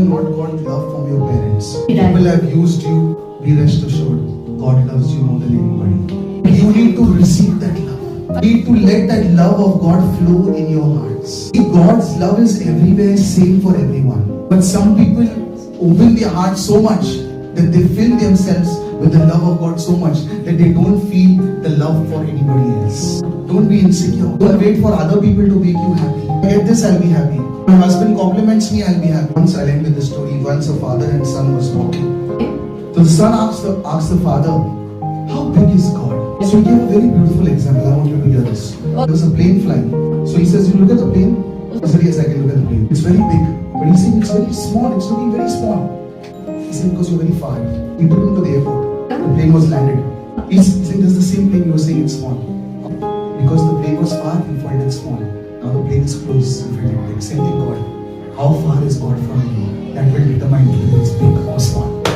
not got love from your parents, people have used you, be rest assured, God loves you more than anybody. You need to receive that love. You need to let that love of God flow in your hearts. God's love is everywhere, same for everyone. But some people open their hearts so much that they fill themselves with the love of God so much that they don't feel the love for anybody else. Don't be insecure. Don't wait for other people to make you happy. Get this, I'll be happy. My husband compliments me, I'll be happy. Once I end with the story. Once a father and son was walking. So the son asked the father, how big is God? So he gave a very beautiful example. I want you to hear this. There was a plane flying. So he says, you look at the plane? He said, yes, I can look at the plane. It's very big. But he said, it's very small. It's looking very small. He said, because you're very far. He took him to the airport. The plane was landed. He said, this is the same plane you were saying it's small. Because the plane was far, you find it small. Now the plane is close, you find it big. Same thing God. How far is God from you? That will determine whether it's big or small. I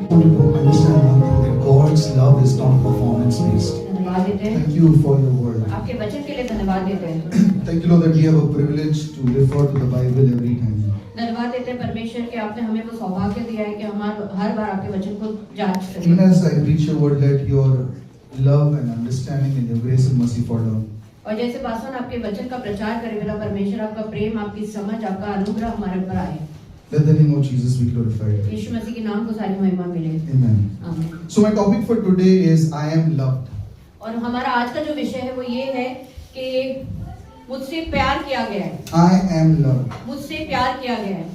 want you to understand one thing, that God's love is not performance based. Thank you for your word. आपके वचन के लिए धन्यवाद देते हैं. Thank you, Lord, that we have a privilege to refer to the Bible every time. धन्यवाद देते हैं परमेश्वर कि आपने हमें वो सौभाग्य दिया है कि हम हर बार आपके वचन को जांच सकें. Even as I preach your word, let your love and understanding and your grace and mercy fall down. और जैसे पासवान आपके वचन का प्रचार करे, मेरा परमेश्वर आपका प्रेम, आपकी समझ, आपका अनुग्रह हमारे ऊपर आए. Let the name of Jesus be glorified. यीशु मसीह के नाम को सारी महिमा मिले. Amen. आमीन. So my topic for today is I am loved. और हमारा आज का जो विषय है वो ये है कि मुझसे प्यार किया गया है. I am loved. मुझसे प्यार किया गया है.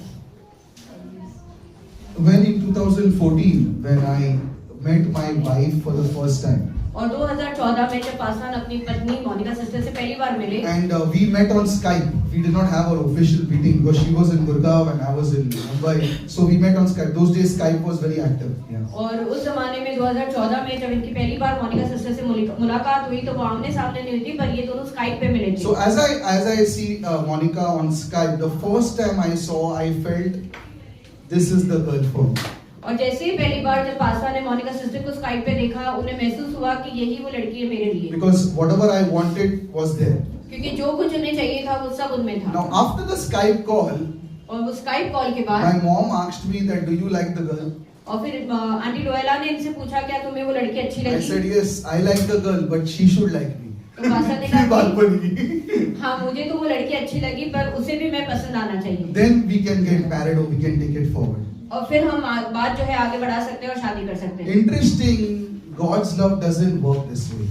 When in 2014, when I met my wife for the first time. और 2014 में जब पासवान अपनी पत्नी मोनिका सिस्टर से पहली बार मिले. And we met on Skype. We did not have our official meeting because she was in Gurgaon and I was in Mumbai. So we met on Skype. Those days Skype was very active. Yeah. और उस जमाने में 2014 में जब इनकी पहली बार Monika sister से मुलाकात हुई तो वो आमने सामने नहीं हुई थी, पर ये दोनों स्काइप पे मिले थे. So as I see Monica on Skype, the first time I saw, I felt this is the girl for me. और जैसे ही पहली बार जब पासवान ने मोनिका सिस्टर को स्काइप पे देखा, उन्हें महसूस हुआ कि यही वो लड़की है मेरे लिए. Because whatever I wanted was there. क्योंकि जो कुछ उन्हें चाहिए था वो सब उनमें था. Now after the Skype call, और वो स्काइप कॉल के बाद my mom asked me that do you like the girl? और फिर आंटी डोएला ने इनसे पूछा क्या तुम्हें वो लड़की अच्छी लगी? I said yes, I like the girl, but she should like me. तो पासवान ने कहा हाँ मुझे तो वो लड़की अच्छी लगी पर उसे भी मैं पसंद आना चाहिए. Then we can get married or we can take it forward. और फिर हम बात जो है आगे बढ़ा सकते हैं और शादी कर सकते हैं. Interesting, God's love doesn't work this way.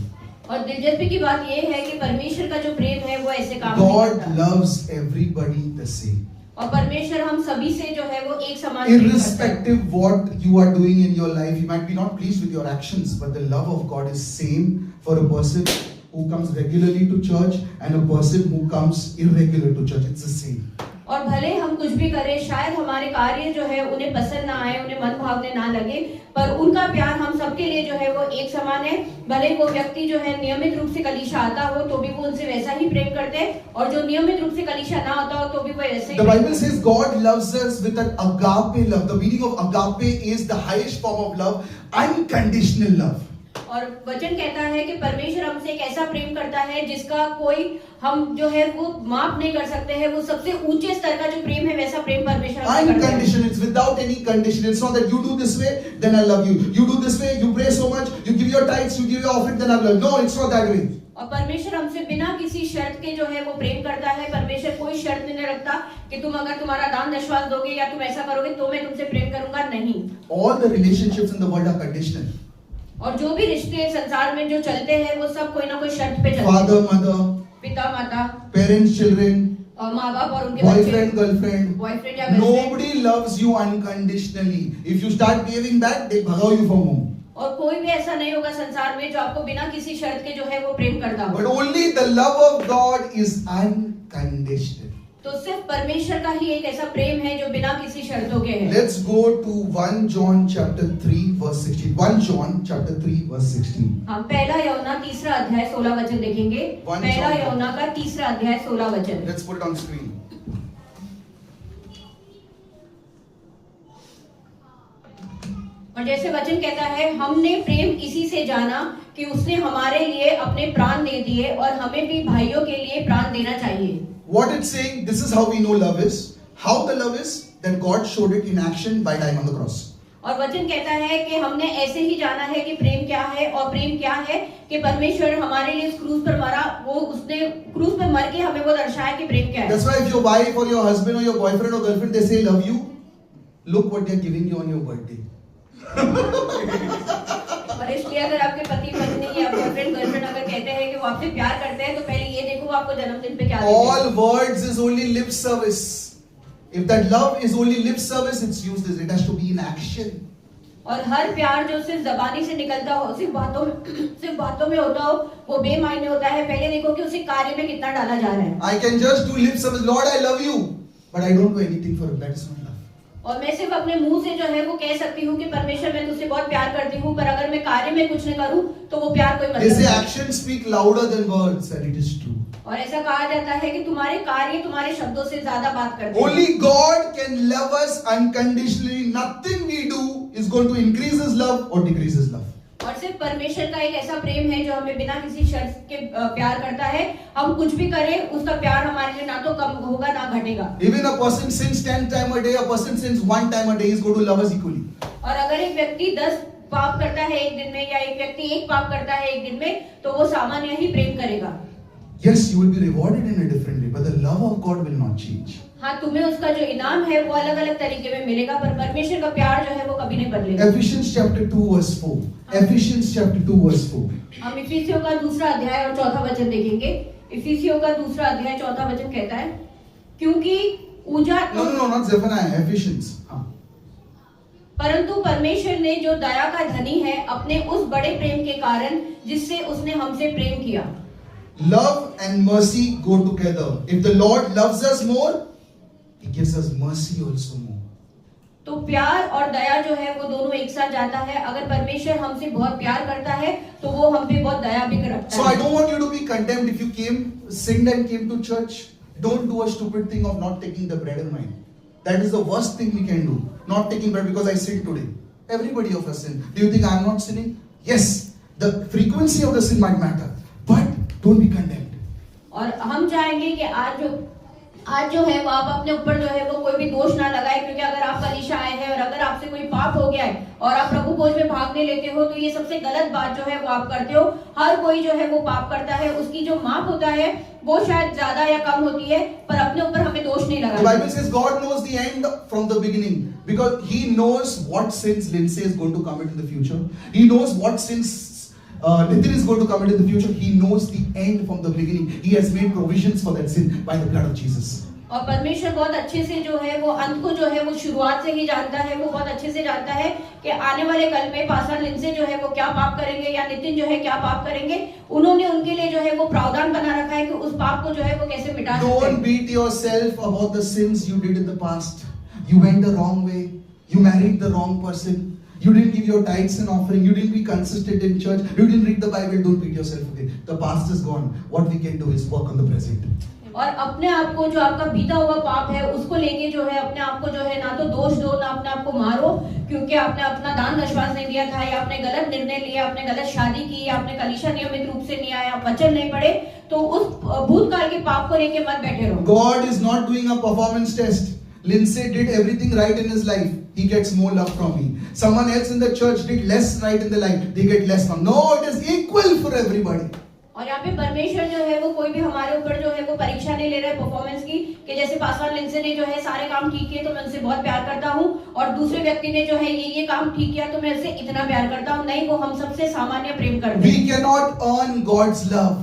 और दिलचस्पी की बात ये है कि परमेश्वर का जो प्रेम है वो ऐसे काम God नहीं करता. loves everybody the same. और परमेश्वर हम सभी से जो है वो एक समान प्रेम करता है. Irrespective what you are doing in your life, you might be not pleased with your actions, but the love of God is same for a person who comes regularly to church and a person who comes irregular to church. It's the same. और भले हम कुछ भी करें, शायद हमारे कार्य जो है उन्हें पसंद ना आए, उन्हें मन भावने ना लगे, पर उनका प्यार हम सबके लिए जो है वो एक समान है. भले वो व्यक्ति जो है नियमित रूप से कलीसिया आता हो तो भी वो उनसे वैसा ही प्रेम करते हैं, और जो नियमित रूप से कलीसिया ना आता हो तो भी वो ऐसे ही. The Bible says God loves us with an agape love. The meaning of agape is the highest form of love, unconditional love. और वचन कहता है कि परमेश्वर हमसे एक ऐसा प्रेम करता है जिसका कोई हम जो है वो माप नहीं कर सकते हैं. वो सबसे ऊंचे स्तर का जो प्रेम है वैसा प्रेम परमेश्वर हमसे करता है. Unconditional, it's without any condition. It's not that you do this way, then I love you. You do this way, you pray so much, you give your tithes, you give your offering, then I love you. No, it's not that way. और परमेश्वर हमसे बिना किसी शर्त के जो है वो प्रेम करता है. परमेश्वर कोई शर्त नहीं रखता कि तुम अगर तुम्हारा दान दशवांश दोगे या तुम ऐसा करोगे तो मैं तुमसे प्रेम करूंगा. नहीं. All the relationships in the world are conditional. और जो भी रिश्ते संसार में जो चलते हैं वो सब कोई ना कोई शर्त पे चलते हैं. Father, mother, पिता माता, parents, children, माँ बाप और उनके boyfriend, girlfriend. बॉयफ्रेंड या girlfriend. Nobody loves you unconditionally. If you start behaving back, they bhagav you from home. और कोई भी ऐसा नहीं होगा संसार में जो आपको बिना किसी शर्त के जो है वो प्रेम करता हो. But only the love of God is unconditional. तो सिर्फ परमेश्वर का ही एक ऐसा प्रेम है जो बिना किसी शर्तों के है. Let's go to 1 John chapter 3 verse 16. 1 John chapter 3 verse 16. हम पहला यूहन्ना तीसरा अध्याय 16 वचन देखेंगे. पहला यूहन्ना का तीसरा अध्याय 16 वचन. Let's put it on screen. और जैसे वचन कहता है, हमने प्रेम इसी से जाना कि उसने हमारे लिए अपने प्राण दे दिए और हमें भी भाइयों के लिए प्राण देना चाहिए. What it's saying, this is how we know love is. How the love is? that God showed it in action by dying on the cross. और वचन कहता है कि हमने ऐसे ही जाना है कि प्रेम क्या है, और प्रेम क्या है कि परमेश्वर हमारे लिए इस क्रूस पर मरा, वो उसने क्रूस पर मर के हमें वो दर्शाया कि प्रेम क्या है। That's why if your wife or your husband or your boyfriend or girlfriend they say love you, look what they are giving you on your birthday. और इसलिए अगर आपके पति पत्नी या बॉयफ्रेंड गर्लफ्रेंड अगर कहते हैं कि वो आपसे प्यार करते हैं, तो पहले ये देखो वो आपको जन्मदिन पे क्या देते हैं। All words is only lip service. If that love is only lip service, it's useless. It has to be in action. और हर प्यार जो सिर्फ जबानी से निकलता हो, सिर्फ बातों में होता हो, वो बेमायने होता है। पहले देखो कि उसे कार्य में कितना डाला जा रहा है। I can just do lip service, Lord, I love you, but I don't do anything for him. That is not love. और मैं सिर्फ अपने मुंह से जो है वो कह सकती हूँ कि परमेश्वर मैं तुझसे बहुत प्यार करती हूँ, पर अगर मैं कार्य में कुछ नहीं करूँ तो वो प्यार कोई मतलब They say नहीं। actions speak louder than words, and it is true. और ऐसा कहा जाता है कि तुम्हारे कार्य तुम्हारे शब्दों से ज्यादा बात करते हैं। Only God can love us unconditionally. Nothing we do is going to increase His love or decrease His love. और सिर्फ परमेश्वर का एक ऐसा प्रेम है जो हमें बिना किसी शर्त के प्यार करता है। हम कुछ भी करें, उसका प्यार हमारे लिए ना तो कम होगा ना घटेगा। Even a person sins 10 times a day, a person sins 1 time a day, is going to love us equally. और अगर एक व्यक्ति 10 पाप करता है एक दिन में, या एक व्यक्ति 1 पाप करता है एक दिन में, तो वो सामान्य ही प्रेम करेगा। Yes, you will be rewarded in a different way, but the love of God will not change. हाँ, तुम्हें उसका जो इनाम है वो अलग अलग तरीके में मिलेगा, पर परमेश्वर का प्यार जो है वो कभी नहीं बदलेगा। Ephesians chapter 2 verse 4. Ephesians chapter 2 verse 4. हम इफिसियों का 2 अध्याय और 4 वचन देखेंगे। इफिसियों का 2 अध्याय 4 वचन कहता है, क्योंकि ऊजा No, not Zephaniah, Ephesians. परंतु परमेश्वर ने जो दया का धनी है, अपने उस बड़े प्रेम के कारण जिससे उसने हमसे प्रेम किया। Love and mercy go together. If the Lord loves us more, He gives us mercy also more. तो प्यार और दया जो है वो दोनों एक साथ जाता है। अगर परमेश्वर हमसे बहुत प्यार करता है तो वो हम पे बहुत दया भी रखता So है। I don't want you to be condemned if you sinned and came to church. Don't do a stupid thing of not taking the bread and wine. That is the worst thing we can do. Not taking bread because I sinned today. Everybody of us sin. Do you think I am not sinning? Yes, the frequency of the sin might matter, but don't be condemned. और हम चाहेंगे कि आज जो है वो आप अपने ऊपर जो है वो कोई भी दोष ना लगाए, क्योंकि अगर आप कलीसिया आए हैं और अगर आपसे कोई पाप हो गया है और आप प्रभु भोज में भाग नहीं लेते हो, तो ये सबसे गलत बात जो है वो आप करते हो। हर कोई जो है वो पाप करता है, उसकी जो माप होता है वो शायद ज्यादा या कम होती है, पर अपने ऊपर हमें दोष नहीं लगाना। The Bible says God knows the end from the beginning because He knows what sins Lindsay is going to commit in the future. He knows what sins Nitin is going to commit in the future. He knows the end from the beginning. He has made provisions for that sin by the blood of Jesus. और परमेश्वर बहुत अच्छे से जो है वो अंत को जो है वो शुरुआत से ही जानता है। वो बहुत अच्छे से जानता है कि आने वाले कल में पास्टर लिंसे जो है वो क्या पाप करेंगे या नितिन जो है क्या पाप करेंगे। उन्होंने उनके लिए जो है वो प्रावधान बना रखा है कि उस पाप को जो है वो कैसे मिटा सकते हैं। Don't beat yourself about the sins you did in the past. You went the wrong way. You married the wrong person. You didn't give your tithes and offering. You didn't be consistent in church. You didn't read the Bible. Don't beat yourself again. The past is gone. What we can do is work on the present. और अपने आप को जो आपका बीता हुआ पाप है उसको लेके जो है अपने आप को जो है ना तो दोष दो ना अपने आप को मारो, क्योंकि आपने अपना दान दशवांश नहीं दिया था, या आपने गलत निर्णय लिया, आपने गलत शादी की, या आपने कलीसिया नियमित रूप से नहीं आया, वचन नहीं पढ़े, तो उस भूतकाल के पाप को लेके मत बैठे रहो। God is not doing a performance test. Lindsay did everything right in his life. He gets more love from me. Someone else in the church did less right in their life. They get less from. No, it is equal for everybody. और यहाँ पे परमेश्वर जो है वो कोई भी हमारे ऊपर जो है वो परीक्षा नहीं ले रहा है परफॉर्मेंस की, कि जैसे पास्टर लिंसे ने जो है सारे काम ठीक किए तो मैं उनसे बहुत प्यार करता हूँ, और दूसरे व्यक्ति ने जो है ये काम ठीक किया तो मैं उससे इतना प्यार करता हूँ। नहीं, वो हम सबसे सामान्य प्रेम करते हैं। We cannot earn God's love.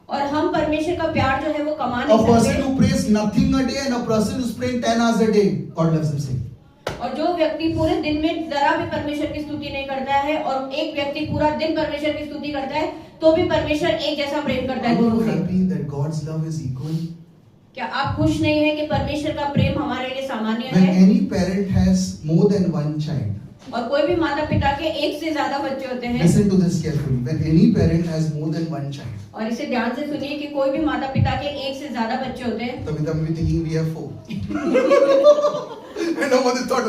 और हम परमेश्वर का प्यार जो है वो कमा A नहीं person सकते। who prays nothing a day and a person who's praying 10 hours a day, God loves him same. और जो व्यक्ति पूरे दिन में जरा भी परमेश्वर की स्तुति नहीं करता है और एक व्यक्ति पूरा दिन परमेश्वर की स्तुति करता है, तो भी परमेश्वर एक जैसा प्रेम करता है Are you दोनों से। happy that God's love is equal? क्या आप खुश नहीं है कि परमेश्वर का प्रेम हमारे लिए सामान्य When है? any parent has more than one child, और कोई भी माता पिता के एक से ज्यादा बच्चे होते हैं। listen to this carefully. When any parent has more than one child, और इसे ध्यान से सुनिए कि कोई भी माता पिता के एक से ज्यादा बच्चे होते हैं। तभी तब we thinking we have 4. And no one thought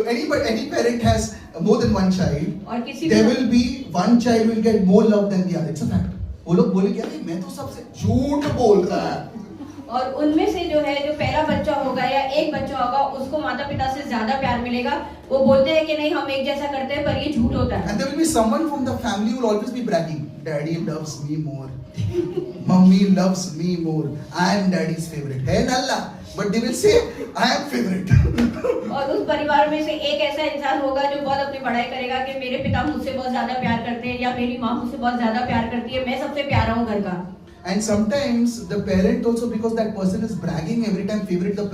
any parent has more than one child, और किसी there भी will be one child will get more love than the other. It's a fact. वो लोग बोले क्या मैं तो सबसे झूठ बोल रहा है। और उनमें से जो है जो पहला बच्चा होगा या एक बच्चा होगा उसको माता पिता से ज्यादा प्यार मिलेगा। वो बोलते हैं कि नहीं हम एक जैसा करते हैं, पर ये झूठ होता है। And there will be someone from the family who will always be bragging, Daddy loves me more, Mummy loves me more, I am Daddy's favorite. Hey Nalla, but they will say I am favorite. और उस परिवार में से एक ऐसा इंसान होगा जो बहुत अपनी बड़ाई करेगा कि मेरे पिता मुझसे बहुत ज्यादा प्यार करते हैं या मेरी माँ मुझसे बहुत ज्यादा प्यार करती है, मैं सबसे प्यारा हूँ घर का। And sometimes the parent also, because that person is bragging every time favorite, the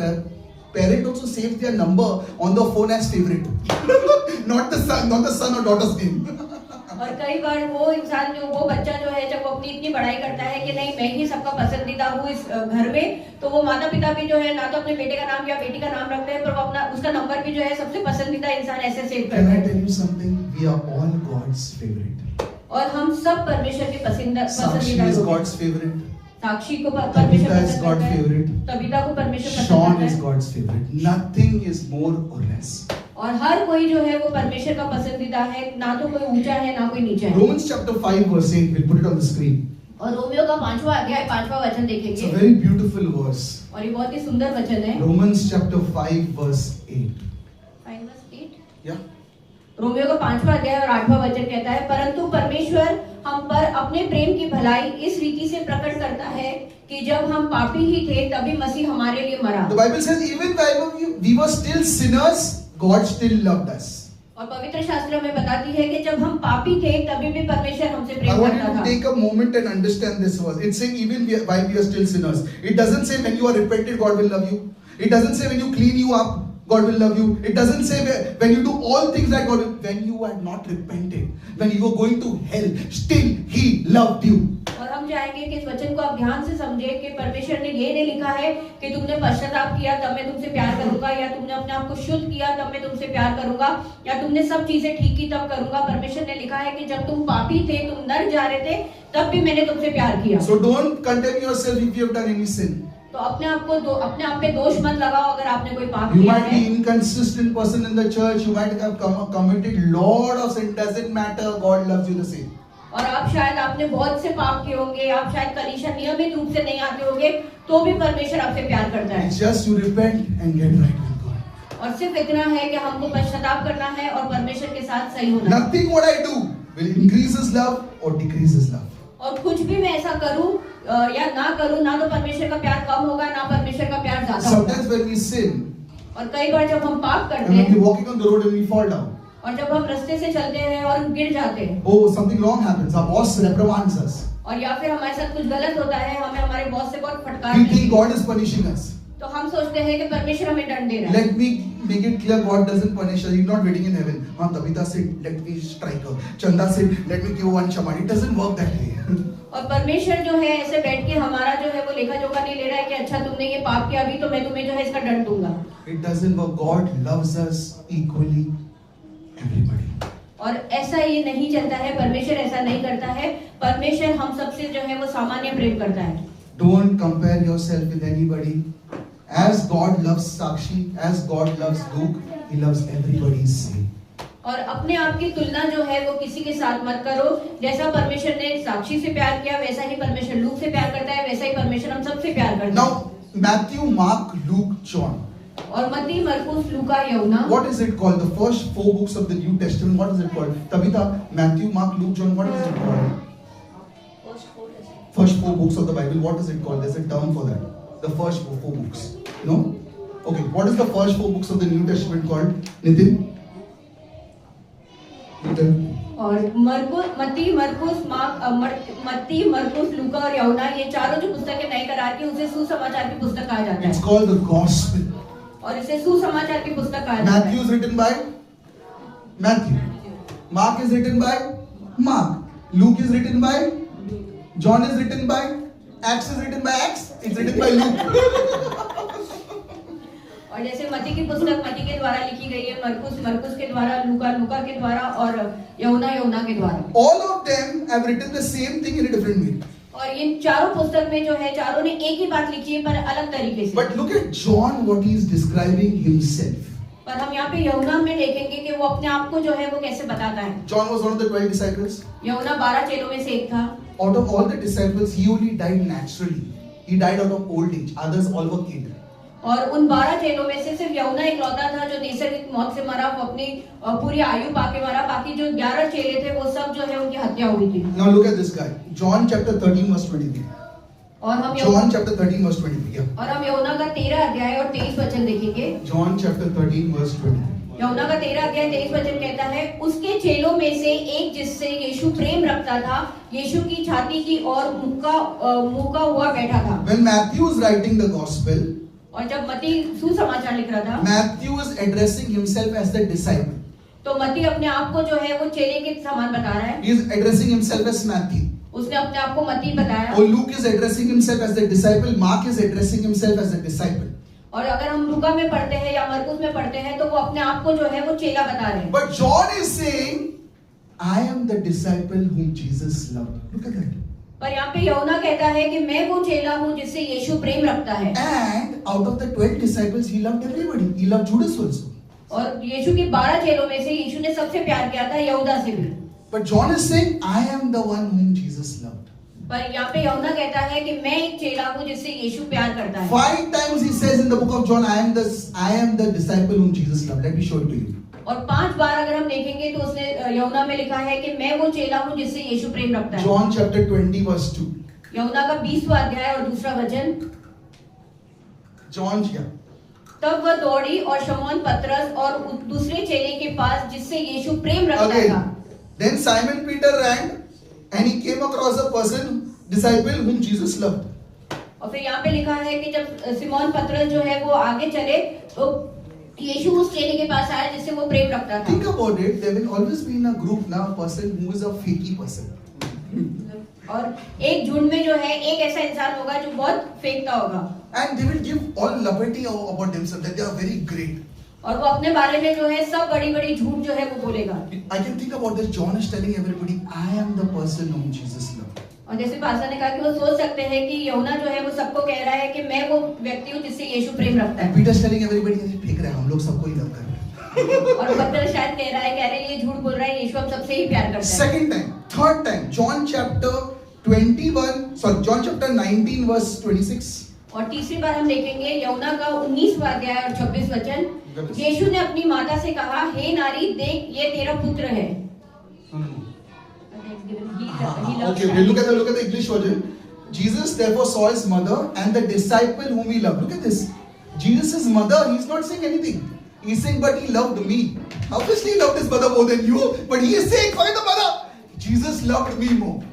parent also saves their number on the phone as favorite. not the son or daughter's name. और कई बार वो इंसान जो वो बच्चा जो है जब वो अपनी इतनी बड़ाई करता है कि नहीं मैं ही सबका पसंदीदा हूँ इस घर में, तो वो माता पिता भी जो है ना तो अपने बेटे का नाम या बेटी का नाम रखते हैं, पर वो अपना उसका नंबर भी जो है सबसे पसंदीदा इंसान ऐसे सेव करते हैं। Can I tell you something? We are all God's favorite. और हम सब परमेश्वर के पसंदीदा Sakshi is God's favorite. साक्षी को परमेश्वर Tabitha is पसंद God's करता है, favorite. तबीता को परमेश्वर पसंद Sean करता is है, God's favorite. Nothing is more or less. और हर कोई जो है वो परमेश्वर का पसंदीदा है, ना तो कोई ऊंचा है ना कोई नीचा है। Romans chapter 5 verse 8, we'll put it on the screen. और रोमियो का 5वां अध्याय 5वां वचन It's देखेंगे, a very beautiful verse. और ये बहुत ही सुंदर वचन है। Romans chapter 5 verse 8. 5:8 Yeah. Romeo का 5वां अध्याय और 8वां वचन कहता है, परंतु परमेश्वर हम पर अपने प्रेम की भलाई इस रीति से प्रकट करता है कि जब हम पापी ही थे तभी मसीह हमारे लिए मरा। The Bible says even while we were still sinners, God still loved us. और पवित्र शास्त्र में बताती है कि जब हम पापी थे तभी भी परमेश्वर हमसे I प्रेम want you करता to था। take a moment and understand this verse. It's saying even while we are still sinners. It doesn't say when you are repented, God will love you. It doesn't say when you clean you up, God will love you. It doesn't say when you do all things that God will. When you are not repented, when you are going to hell, still He loved you. और हम चाहेंगे कि इस वचन को आप ध्यान से समझे कि परमेश्वर ने ये नहीं लिखा है कि तुमने पश्चाताप किया तब मैं तुमसे प्यार करूंगा, या तुमने अपने आप को शुद्ध किया तब मैं तुमसे प्यार करूंगा, या तुमने सब चीजें ठीक की तब करूंगा। परमेश्वर ने लिखा है कि जब तुम पापी थे, तुम नर्क जा रहे थे, तब भी मैंने तुमसे प्यार किया। So don't condemn yourself if you have done any sin. तो अपने आप पे दोष मत लगाओ अगर आपने कोई पाप You किया might है। be inconsistent person in the church. You might have committed lot of sin. Doesn't matter. God loves you the same. और आप शायद आपने बहुत से पाप किए होंगे, आप शायद कलीसिया नियमित रूप से नहीं आते होंगे, तो भी परमेश्वर आपसे प्यार करता है। It's just you repent and get right with God. और सिर्फ इतना है कि हमको पश्चाताप करना है और परमेश्वर के साथ सही होना है। Nothing what I do will increase His love or decrease His love. और कुछ भी मैं ऐसा करूं या ना करूं, ना तो परमेश्वर का प्यार कम होगा ना परमेश्वर का प्यार ज्यादा होगा। Sometimes when we sin और कई बार जब हम पाप करते and when हैं we're walking on the road and we fall down, और जब हम रास्ते से चलते हैं और गिर जाते हैं, oh something wrong happens. Our boss reprimands us. और या फिर हमारे साथ कुछ गलत होता है, हमें हमारे बॉस से बहुत फटकार We मिलती think है, God is punishing us. तो हम सोचते हैं कि परमेश्वर हमें दंड दे रहा है। Let me make it clear, God doesn't punish us. He's not waiting in heaven. हाँ, Tabitha said, let me strike her. Chanda said, let me give one shaman. It doesn't work that way. और परमेश्वर जो है ऐसे बैठ के हमारा जो है वो लेखा जोखा नहीं ले रहा है कि अच्छा तुमने ये पाप किया अभी तो मैं तुम्हें जो है इसका दंड दूंगा। It doesn't work. God loves us equally, everybody. और ऐसा ये नहीं चलता है, परमेश्वर ऐसा नहीं करता है। परमेश्वर हम सबसे जो है वो सामान्य प्रेम करता है। Don't compare yourself with anybody. As God loves Sakshi, as God loves Luke, He loves everybody same. और अपने आप की तुलना जो है वो किसी के साथ मत करो। जैसा परमेश्वर ने साक्षी से प्यार किया वैसा ही परमेश्वर लूक से प्यार करता है, वैसा ही परमेश्वर हम सबसे प्यार करता है। Now, Matthew, Mark, Luke, John. और मत्ती, मरकुस, लूका, यूहन्ना, What is it called? The first 4 books of the New Testament. What is it called? Tabitha, Matthew, Mark, Luke, John. What is it called? First 4 books of the Bible. What is it called? There's a term for that. The first 4 books. No? Okay. What is the first 4 books of the New Testament called? Nitin? Nitin? और मत्ती, मरकुस, मत्ती, मरकुस, लूका और यूहन्ना, ये चारों जो पुस्तकें नए करार की उसे सुसमाचार की पुस्तक कहा जाता It's है। called the Gospel. और इसे सुसमाचार की पुस्तक कहा जाता है। Matthew is written by Matthew. Mark is written by Mark. Luke is written by John is written by Acts is written by Acts. It's written by Luke. और जैसे मत्ती की पुस्तक मत्ती के द्वारा लिखी गई है, मरकुस के द्वारा, लूका के द्वारा और यूहन्ना के द्वारा। All of them have written the same thing in a different way. और इन चारों पुस्तक में जो है चारों ने एक ही बात लिखी है पर अलग तरीके से। But look at John, what he is describing himself. पर हम यहाँ पे यूहन्ना में देखेंगे कि वो अपने आप को जो है वो कैसे बताता है। John was one of the 12 disciples. यूहन्ना 12 चेलों में से एक था। Out of all the disciples, he only died naturally. He died out of old age. Others all were killed. और उन 12 चेलों में से सिर्फ यहुना इकलौता था जो नैसर्गिक मौत से मरा, वो अपनी पूरी आयु पाके मरा। बाकी जो 11 चेले थे वो सब जो है उनकी हत्या हुई थी। Now look at this guy. John chapter 13 verse 23. और हम John chapter 13 verse 23. Yeah. और हम यहुना का 13 अध्याय और 23 वचन देखेंगे। John chapter 13 verse 23. यहुना का 13 अध्याय 23 वचन कहता है, उसके चेलों में से एक जिससे यीशु प्रेम रखता था, यीशु की छाती की ओर मुका हुआ बैठा था। When Matthew is writing the gospel, और जब मत्ती सुसमाचार लिख रहा था, Matthew is addressing himself as the disciple. तो मत्ती अपने आप को जो है वो चेले के समान बता रहा है। He is addressing himself as Matthew. उसने अपने आप को मत्ती बताया। Or Luke is addressing himself as the disciple. Mark is addressing himself as the disciple. और अगर हम लूका में पढ़ते हैं या मरकुस में पढ़ते हैं तो वो अपने आप को जो है वो चेला बता रहे हैं। But John is saying, I am the disciple whom Jesus loved. Look at that. पर यहाँ पे यहुना कहता है कि मैं वो चेला हूँ जिससे यीशु प्रेम रखता है। And out of the 12 disciples, he loved everybody. He loved Judas also. और यीशु के 12 चेलों में से यीशु ने सबसे प्यार किया था, यहूदा से भी। But John is saying, I am the one whom Jesus loved. पर यहाँ पे यहुना कहता है कि मैं एक चेला हूँ जिससे यीशु प्यार करता है। 5 times he says in the book of John, I am the disciple whom Jesus loved. Let me show it to you. और 5 बार अगर हम देखेंगे तो उसने यहुना में लिखा है कि मैं वो चेला हूँ जिससे यीशु प्रेम रखता है। John chapter 20 verse 2. यहुना का 20वां अध्याय और दूसरा वचन। John here. तब वह दौड़ी और शमौन पतरस और दूसरे चेले के पास जिससे यीशु प्रेम रखता Okay. था। Then Simon Peter ran and he came across a person, disciple whom Jesus loved. और फिर यहाँ पे लिखा है कि जब सिमोन पतरस जो है वो आगे चले तो यीशु उस चेले के पास आया जिससे वो प्रेम रखता था। Think about it. There will always be in a group now a person who is a fakey person. और एक झुंड में जो है एक ऐसा इंसान होगा जो बहुत फेंकता होगा। And they will give all liberty about themselves that they are very great. और वो अपने बारे में जो है सब बड़ी-बड़ी झूठ जो है वो बोलेगा। I can think about this. John is telling everybody, I am the person whom Jesus loved. और जैसे पास्टर ने कहा कि वो सोच सकते हैं कि यहुना जो है वो सबको कह रहा है कि मैं वो व्यक्ति हूँ जिससे यीशु प्रेम रखता And है। Peter is telling everybody, अरे फेंक रहा है, हम लोग सबको ही लव कर रहे हैं. और पतरस शायद कह रहा है ये झूठ बोल रहा है, यीशु हम सबसे ही प्यार करता है। Second time, third time, John chapter 19 verse 26. और तीसरी बार हम देखेंगे यहुना का 19वां अध्याय और 26 वचन। यीशु ने अपनी माता से कहा, हे नारी, देख ये तेरा पुत्र है। Okay, we look at the English version. Jesus therefore saw his mother and the disciple whom he loved. Look at this. Jesus' mother, he's not saying anything. He's saying, but he loved me. Obviously he loved his mother more than you, but he is saying, find the mother. Jesus loved me more.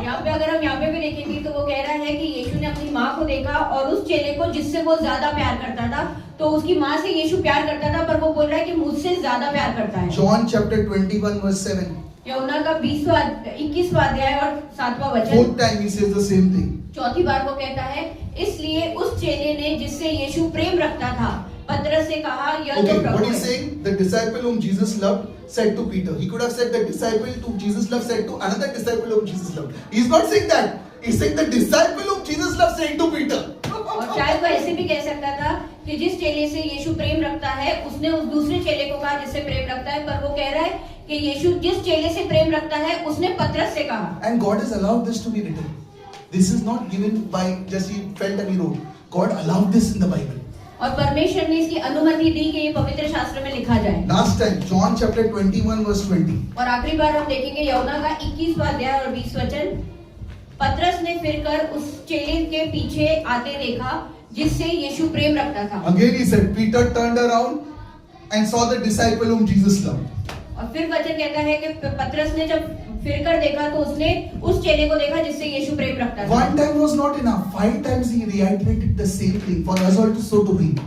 यहाँ पे अगर हम यहाँ पे भी देखेंगे तो वो कह रहा है कि यीशु ने अपनी माँ को देखा और उस चेले को जिससे वो ज्यादा प्यार करता था, तो उसकी माँ से यीशु प्यार करता था, पर वो बोल रहा है कि मुझसे ज्यादा प्यार करता है। John chapter 21 verse 7. यहुना का 21वां अध्याय और 7वां वचन। Fourth time he says the same thing. चौथी बार वो कहता है, इसलिए उस चेले ने जिससे यीशु प्रेम रखता था पतरस से कहा, यह तो Okay, प्रभु what है। he's saying, the disciple whom Jesus loved said to Peter. He could have said the disciple whom Jesus loved said to another disciple whom Jesus loved. He's not saying that. He's saying the disciple whom Jesus loved said to Peter. और शायद वो ऐसे भी कह सकता था कि जिस चेले से यीशु प्रेम रखता है उसने उस दूसरे चेले को कहा जिससे प्रेम रखता है, पर वो कह रहा है कि यीशु जिस चेले से प्रेम रखता है उसने पतरस से कहा। And God has allowed this to be written. This is not given by just he felt and he wrote. God allowed this in the Bible. और परमेश्वर ने इसकी अनुमति दी कि ये पवित्र शास्त्र में लिखा जाए। Last time, John chapter 21 verse 20. और आखिरी बार हम देखेंगे यहुना का 21वां अध्याय और 20 वचन। पतरस ने फिरकर उस चेले के पीछे आते देखा जिससे यीशु प्रेम रखता था। Again he said, Peter turned around and saw the disciple whom Jesus loved. और फिर वचन कहता है कि पतरस ने जब फिरकर देखा तो उसने उस चेले को देखा जिससे यीशु प्रेम रखता था। One time was not enough. 5 times he reiterated the same thing for us all to so to read.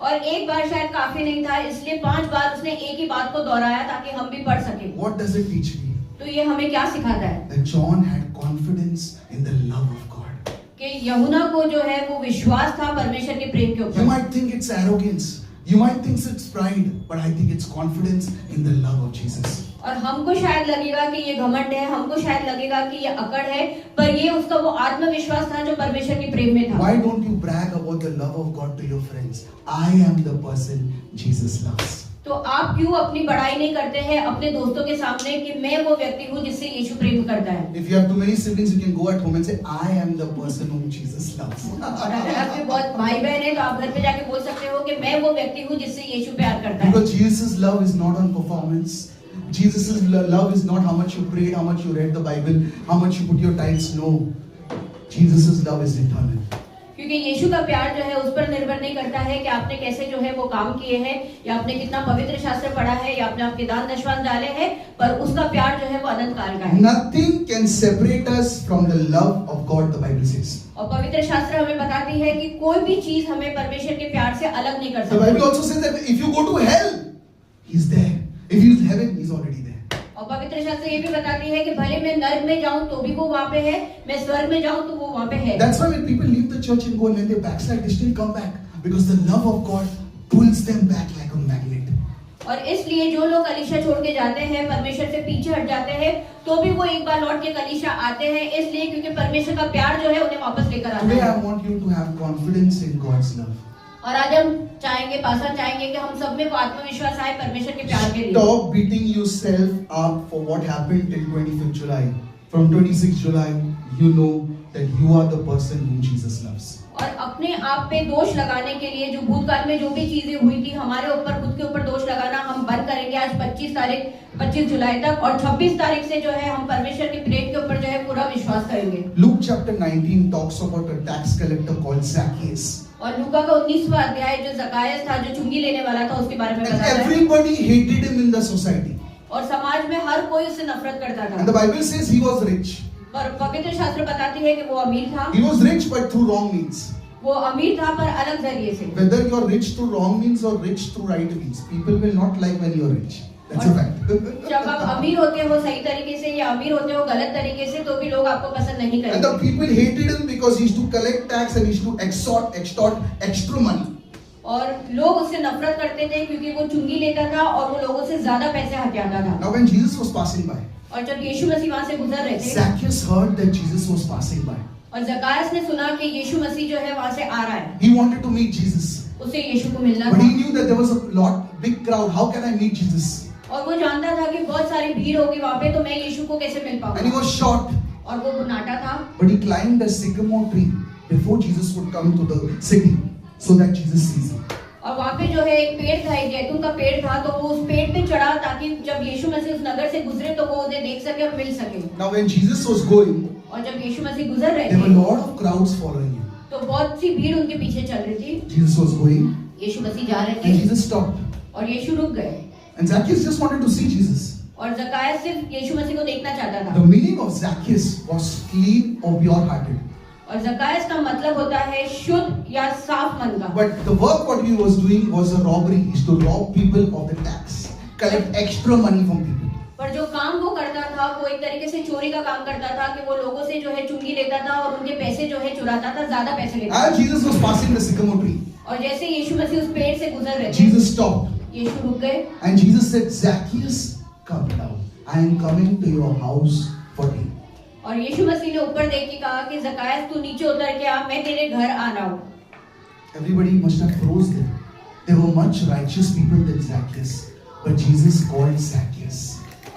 और एक बार शायद काफी नहीं था, इसलिए 5 बार उसने एक ही बात को दोहराया ताकि हम भी पढ़ सकें। What does it teach me? तो ये हमें क्या सिखाता है? That John had confidence in the love of God. कि यहुना को जो है वो विश्वास था परमेश्वर के प्रेम के You ऊपर। might think it's arrogance. You might think it's pride, but I think it's confidence in the love of Jesus. और हमको शायद लगेगा कि ये घमंड है, हमको शायद लगेगा कि ये अकड़ है, पर ये उसका वो आत्मविश्वास था जो परमेश्वर के प्रेम में था। Why don't you brag about the love of God to your friends? I am the person Jesus loves. तो आप क्यों अपनी बड़ाई नहीं करते हैं अपने दोस्तों के सामने कि मैं वो व्यक्ति हूँ जिससे यीशु प्रेम करता है? If you have too many siblings, you can go at home and say, I am the person whom Jesus loves. और अगर आपके बहुत भाई बहन है तो आप घर पे जाके बोल सकते हो कि मैं वो व्यक्ति हूँ जिससे यीशु प्यार करता है। Because Jesus' love is not on performance. Jesus' love is not how much you prayed, how much you read the Bible, how much you put your tithes. No. Jesus' love is eternal. क्योंकि यीशु का प्यार जो है उस पर निर्भर नहीं करता है कि आपने कैसे जो है वो काम किए हैं या आपने कितना पवित्र शास्त्र पढ़ा है या आपने आपके दान दशवान डाले हैं, पर उसका प्यार जो है वो अनंत काल का है। Nothing can separate us from the love of God, the Bible says. और पवित्र शास्त्र हमें बताती है कि कोई भी चीज हमें परमेश्वर के प्यार से अलग नहीं कर The Bible सकती। also says that if you go to hell, He's there. If you use heaven, He's already there. और पवित्र शास्त्र ये भी बताती है कि भले मैं नर्क में जाऊं तो भी वो वहाँ पे है, मैं स्वर्ग में जाऊं तो वो वहाँ पे है। That's why when people leave the church and go and when they backslide, they still come back because the love of God pulls them back like a magnet. और इसलिए जो लोग कलीसिया छोड़ के जाते हैं, परमेश्वर से पीछे हट जाते हैं, तो भी वो एक बार लौट के कलीसिया आते हैं, इसलिए क्योंकि परमेश्वर का प्यार जो है उन्हें वापस लेकर आता Today है। I want you to have confidence in God's love. और आज हम चाहेंगे, पास्टर चाहेंगे कि हम सब में को आत्मविश्वास आए परमेश्वर के प्यार के लिए। Stop beating yourself up for what happened till 25th July. From 26th July, you know that you are the person whom Jesus loves. और अपने आप पे दोष लगाने के लिए जो भूतकाल में जो भी चीजें हुई थी हमारे ऊपर, खुद के ऊपर दोष लगाना हम बंद करेंगे आज 25 जुलाई तक, और 26 तारीख से जो है हम परमेश्वर के प्रेम के ऊपर जो है पूरा विश्वास करेंगे। Luke chapter 19 talks about a tax collector called Zacchaeus. और लूका का 19वां अध्याय जो जकायस था, जो चुंगी लेने वाला था, उसके बारे में And बताता है। everybody hated him in the society. और समाज में हर कोई उससे नफरत करता And the था। Bible says he was rich. पर पवित्र शास्त्र बताती है कि वो अमीर था। He was rich but through wrong means. वो अमीर था पर अलग जरिए से। Whether you are rich through wrong means or rich through right means, people will not like when you are rich. That's a fact. जब आप अमीर होते हो सही तरीके से या अमीर होते हो गलत तरीके से, तो भी लोग आपको पसंद नहीं And the करेंगे। people hated him because he used to collect tax and he used to extort extra money. और लोग उससे नफरत करते थे क्योंकि वो चुंगी लेता था और वो लोगों से ज्यादा पैसे हथियाता था। Now when Jesus was passing by, और जब यीशु मसीह वहां से गुजर रहे थे, Zacchaeus heard that Jesus was passing by. और जकायस ने सुना कि यीशु मसीह जो है वहां से आ रहा है, He wanted to meet Jesus. उसे यीशु को मिलना But he था। knew that there was a big crowd. How can I meet Jesus? और वो जानता था कि बहुत सारी भीड़ होगी वहां पे, तो मैं यीशु को कैसे मिल And he पाऊंगा। was short. और वो गुनाटा था, But he climbed a sycamore tree before Jesus would come to the city so that Jesus sees him. और वहाँ पे जो है एक पेड़ था, एक जैतून का पेड़ था, तो वो उस पेड़ पे चढ़ा ताकि जब यीशु मसीह उस नगर से गुजरे तो वो उन्हें देख सके और मिल सके। Now when Jesus was going, और जब यीशु मसीह गुजर रहे there were a थे lot of crowds following him. तो बहुत सी भीड़ उनके पीछे चल रही थी। Jesus was going यीशु मसीह जा रहे and थे Jesus stopped. और यीशु रुक गए, And Zacchaeus just wanted to see Jesus. और जकायस सिर्फ यीशु मसीह को देखना चाहता The था। meaning of Zacchaeus was clean or pure-hearted. और जकायस का मतलब होता है शुद्ध या साफ मन का। But the work what he was doing was a robbery. He used to rob people of the tax, collect extra money from people. पर जो काम वो करता था वो एक तरीके से चोरी का काम करता था कि वो लोगों से जो है चुंगी लेता था और उनके पैसे जो है चुराता था, ज्यादा पैसे लेता था। As Jesus was passing the sycamore tree, और जैसे यीशु मसीह उस पेड़ से गुजर रहे थे, Jesus stopped. यीशु रुक गए And Jesus said, Zacchaeus, come down. I am coming to your house for tea. और यीशु मसीह ने ऊपर देख के कहा कि जकायस तू नीचे उतर के आ, मैं तेरे घर आ रहा हूँ। Everybody must have froze there. There were much righteous people than Zacchaeus, but Jesus called Zacchaeus.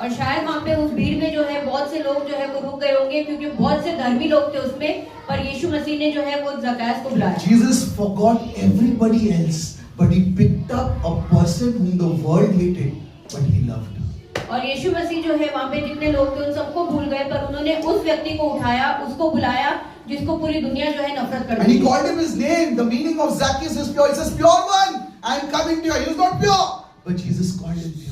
और शायद वहाँ पे उस भीड़ में जो है बहुत से लोग जो है वो रुक गए होंगे क्योंकि बहुत से धर्मी लोग थे उसमें, पर यीशु मसीह ने जो है वो जकायस को बुलाया। Jesus forgot everybody else, but he picked up a person whom the world hated, but he loved. और यीशु मसीह जो है वहाँ पे जितने लोग थे उन सबको भूल गए, पर उन्होंने उस व्यक्ति को उठाया, उसको बुलाया जिसको पूरी दुनिया जो है नफरत And करती he है। called him his name. The meaning of Zacchaeus is pure. He says, pure one, I am coming to you. He was not pure, but Jesus called him pure.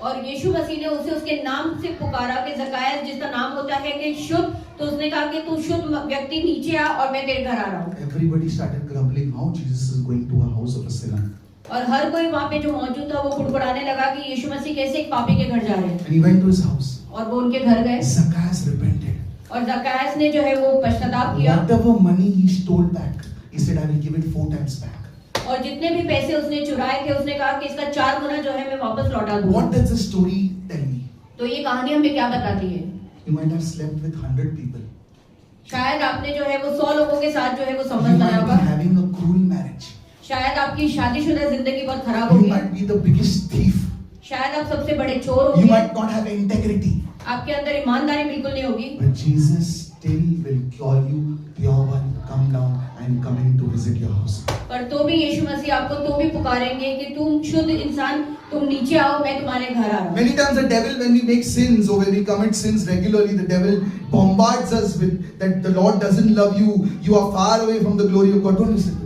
और यीशु मसीह ने उसे उसके नाम से पुकारा कि जकायस, जिसका नाम होता है कि शुद्ध, तो उसने कहा कि तू शुद्ध व्यक्ति नीचे आ और मैं तेरे घर आ रहा हूँ। Everybody started grumbling how Jesus is going to a house of a sinner. और हर कोई वहाँ पे जो मौजूद था वो कुड़कुड़ाने लगा कि यीशु मसीह कैसे एक पापी के घर जा रहे हैं। And he went to his house. और वो उनके घर गए Zacchaeus repented. और जकायस ने जो है वो पश्चाताप किया Whatever money he stole back, he said, I will give it 4 times back. और जितने भी पैसे उसने चुराए थे उसने कहा कि इसका 4 गुना जो है मैं वापस लौटा दूंगा। What does the story tell me? तो ये कहानी हमें क्या बताती है? You might have slept with 100 people. शायद आपने जो है वो 100 लोगों के साथ जो है वो You संबंध बनाया might be होगा। having a cruel marriage. शायद आपकी शादीशुदा जिंदगी बहुत खराब You होगी, might be the biggest thief. शायद आप सबसे बड़े चोर You होंगे, might not have integrity. आपके अंदर ईमानदारी बिल्कुल नहीं होगी, But Jesus still will call you, pure one, come down and coming to visit your house. पर तो भी यीशु मसीह आपको तो भी पुकारेंगे कि तुम शुद्ध इंसान, तुम नीचे आओ, मैं तुम्हारे घर आ रहा हूँ। Many times the devil, when we make sins or when we commit sins regularly, the devil bombards us with that the Lord doesn't love you, you are far away from the glory of God. Don't listen to that.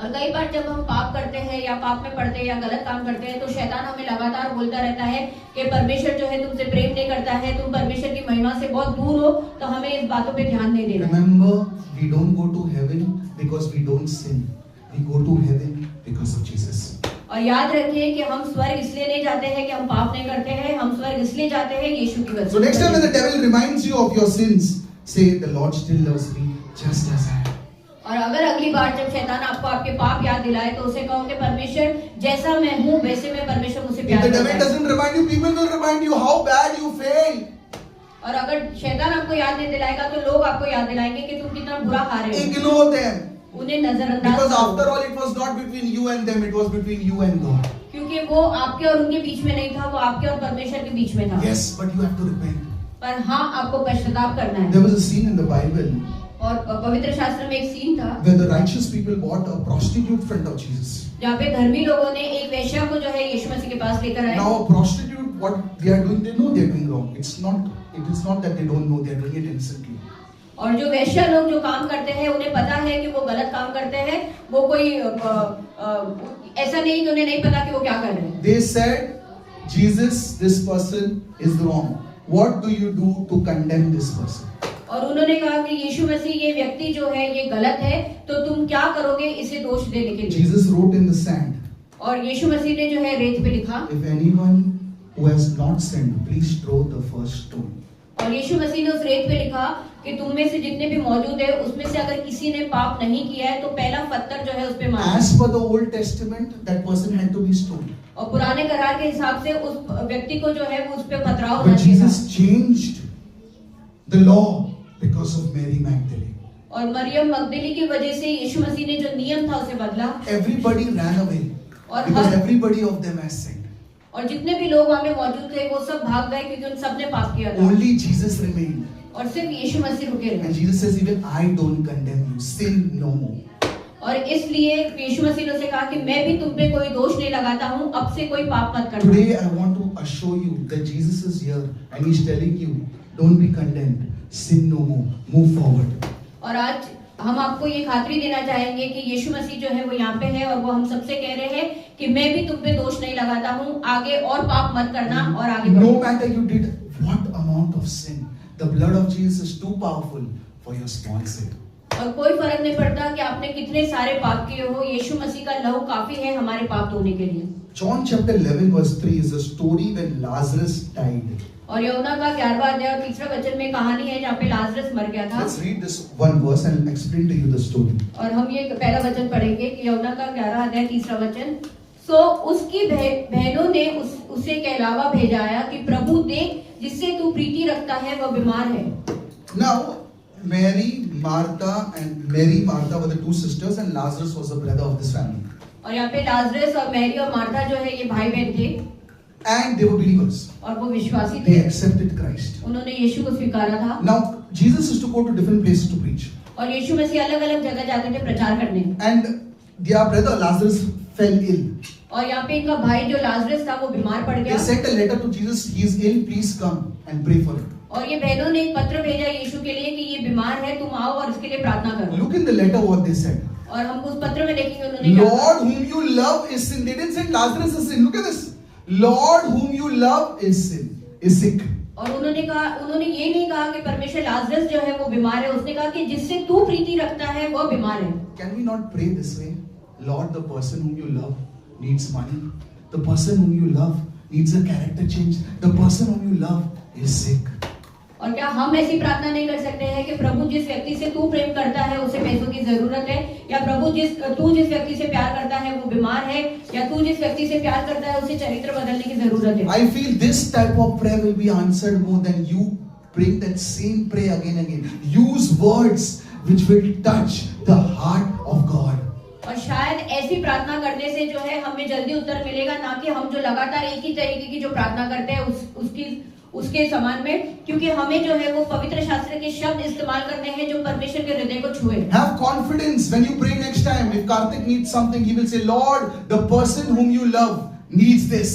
और कई बार जब हम पाप करते हैं या पाप में पड़ते हैं या गलत काम करते हैं तो शैतान हमें लगातार बोलता रहता है कि परमेश्वर जो है तुमसे प्रेम नहीं करता है, तुम परमेश्वर की महिमा से बहुत दूर हो, तो हमें इस बातों पे ध्यान नहीं देना है। Remember, we don't go to heaven because we don't sin. We go to heaven because of Jesus. और याद रखिए कि हम स्वर्ग इसलिए नहीं जाते हैं कि हम पाप नहीं करते हैं, हम स्वर्ग इसलिए जाते हैं यीशु की वजह से। So next time when the devil reminds you of your sins, say the Lord still loves me just as I am. और अगर अगली बार जब शैतान आपको आपके पाप याद दिलाए तो उसे कहो कि परमेश्वर जैसा मैं हूँ वैसे में परमेश्वर मुझसे If प्यार the करता devil है। doesn't remind you, people will remind you how bad you failed. और अगर शैतान आपको याद नहीं दिलाएगा तो लोग आपको याद दिलाएंगे कि तुम कितना बुरा हारे हो। Ignore them. उन्हें नजरअंदाज Because करो। after all, it was not between you and them, it was between you and God. क्योंकि वो आपके और उनके बीच में नहीं था, वो आपके और परमेश्वर के बीच में था। Yes, but you have to repent. पर हाँ, आपको पश्चाताप करना है। There was a scene in the Bible और पवित्र शास्त्र में एक सीन था where the righteous people brought a prostitute friend of Jesus. जहाँ पे धर्मी लोगों ने एक वेश्या को जो है यीशु मसीह के पास लेकर आए। Now a prostitute, what they are doing, they know they are doing wrong. It is not that they don't know, they are doing it innocently. और जो वेश्या लोग जो काम करते हैं उन्हें पता है कि वो गलत काम करते हैं, वो कोई ऐसा नहीं कि उन्हें नहीं पता कि वो क्या कर रहे हैं। They said, Jesus, this person is wrong. What do you do to condemn this person? और उन्होंने कहा कि यीशु मसीह ये व्यक्ति जो है ये गलत है, तो तुम क्या करोगे इसे दोष देने के लिए। Jesus wrote in the sand, और यीशु मसीह ने जो है रेत पे लिखा, if anyone who has not sinned, please throw the first stone. और यीशु मसीह ने उस रेत पे लिखा कि तुम में से जितने भी मौजूद है उसमें से अगर किसी ने पाप नहीं किया है तो पहला पत्थर जो है उस पे मारो। As per the Old Testament, that person had to be stoned. और पुराने करार के हिसाब से उस व्यक्ति को जो है वो उस पे पथराव But होना चाहिए था। Jesus changed the law because of Mary Magdalene. और मरियम मगदली की वजह से यीशु मसीह ने जो नियम था उसे बदला। Everybody ran away और because her everybody of them has sinned. और जितने भी लोग वहाँ में मौजूद थे वो सब भाग गए क्योंकि उन सब ने पाप किया था। Only Jesus रemained. और सिर्फ यीशु मसीह रुके रहे। And Jesus says, even I don't condemn you. Sin no more. और इसलिए यीशु मसीह ने उसे कहा कि मैं भी तुम पे कोई दोष नहीं लगाता हूँ, अब से कोई पाप मत करना। Today I want to assure you that Jesus is here and He's telling you, don't be condemned. Sin no more. Move forward. और आज हम आपको ये खातरी देना चाहेंगे कि यीशु मसीह जो है वो यहाँ पे है और वो हम सबसे कह रहे हैं कि मैं भी तुम पे दोष नहीं लगाता हूँ, आगे और पाप मत करना और आगे बढ़ो। No matter you did what amount of sin, the blood of Jesus is too powerful for your small sin. और कोई फर्क नहीं पड़ता कि आपने कितने सारे पाप किए हो, यीशु मसीह का लहू काफी है हमारे पाप धोने के लिए। John chapter 11 verse 3 is a story when Lazarus died. और यूहन्ना का 11वां अध्याय और 3रा वचन में कहानी है जहाँ पे लाजरस मर गया था। Let's read this one verse and I'll explain to you the story. और हम ये पहला वचन पढ़ेंगे कि यूहन्ना का 11 अध्याय 3रा वचन। सो उसकी बहनों ने उसे कहलावा भेजाया कि प्रभु देख जिससे तू प्रीति रखता है वह बीमार है। Now Mary, Martha were the two sisters and Lazarus was the brother of this family. और यहाँ पे लाजरस और मैरी और मार्था जो है ये भाई बहन थे। And they were believers. और वो विश्वासी They थे। accepted Christ. उन्होंने यीशु को स्वीकारा था। Now Jesus used to go to different places to preach. और यीशु मसीह अलग-अलग जगह जाते थे प्रचार करने। And their brother Lazarus fell ill. और यहाँ पे इनका भाई जो लाजरस था वो बीमार पड़ They गया। sent a letter to Jesus, he is ill, please come and pray for him. और ये बहनों ने एक पत्र भेजा यीशु के लिए कि ये बीमार है, तुम आओ और इसके लिए प्रार्थना करो। Look in the letter what they said. और हम उस पत्र में देखेंगे उन्होंने क्या कहा। Lord whom you love is sin. They didn't say Lazarus is sin. Look at this. Lord whom you love is sick. और उन्होंने ये नहीं कहा कि परमेश्वर लाजरस जो है वो बीमार है, उसने कहा कि जिससे तू प्रीति रखता है वह बीमार है। Can we not pray this way? Lord, the person whom you love needs money. The person whom you love needs a character change. The person whom you love is sick. और क्या हम ऐसी प्रार्थना नहीं कर सकते हैं कि प्रभु जिस व्यक्ति से तू प्रेम करता है उसे पैसों की जरूरत है, या प्रभु तू जिस व्यक्ति से प्यार करता है वो बीमार है, या तू जिस व्यक्ति से प्यार करता है उसे चरित्र बदलने की जरूरत है। I feel this type of prayer will be answered more than you praying that same prayer again and again. Use words which will touch the heart of God. और और शायद ऐसी प्रार्थना करने से जो है हमें जल्दी उत्तर मिलेगा, ना कि हम जो लगातार एक ही तरीके की जो प्रार्थना करते हैं उसके समान में, क्योंकि हमें जो है वो पवित्र शास्त्र के शब्द इस्तेमाल करने हैं जो परमेश्वर के हृदय को छुए। Have confidence when you pray next time. If Karthik needs something, he will say, Lord, the person whom you love needs this.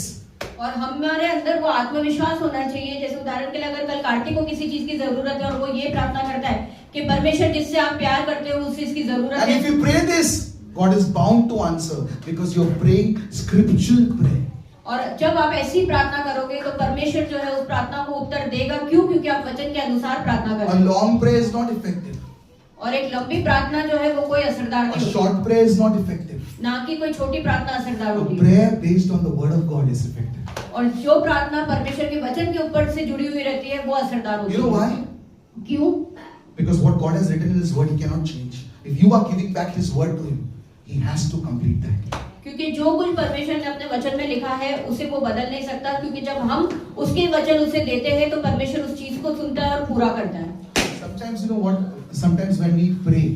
और हमारे अंदर वो आत्मविश्वास होना चाहिए, जैसे उदाहरण के लिए अगर कल कार्तिक को किसी चीज की जरूरत है और वो ये प्रार्थना करता है कि परमेश्वर जिससे आप प्यार करते हो उस चीज की जरूरत है। And if you pray this, God is bound to answer because you are praying scriptural prayer. और जब आप ऐसी प्रार्थना करोगे तो परमेश्वर जो है उस प्रार्थना को उत्तर देगा। क्यों? क्योंकि आप वचन के अनुसार प्रार्थना कर रहे A हो। long prayer is not effective. और एक लंबी प्रार्थना जो है वो कोई असरदार A नहीं होती, short prayer is not effective. ना कि कोई छोटी प्रार्थना असरदार A होती है। prayer based on the word of God is effective. और जो प्रार्थना परमेश्वर के वचन के ऊपर से जुड़ी हुई रहती है वो असरदार होती है। You know why? क्यों? Because what God has written in His word, He cannot change. If you are giving back His word to Him, He has to complete that. क्योंकि जो कुछ परमेश्वर ने अपने वचन में लिखा है उसे वो बदल नहीं सकता, क्योंकि जब हम उसके वचन उसे देते हैं तो परमेश्वर उस चीज को सुनता है और पूरा करता है। Sometimes you know what? Sometimes when we pray,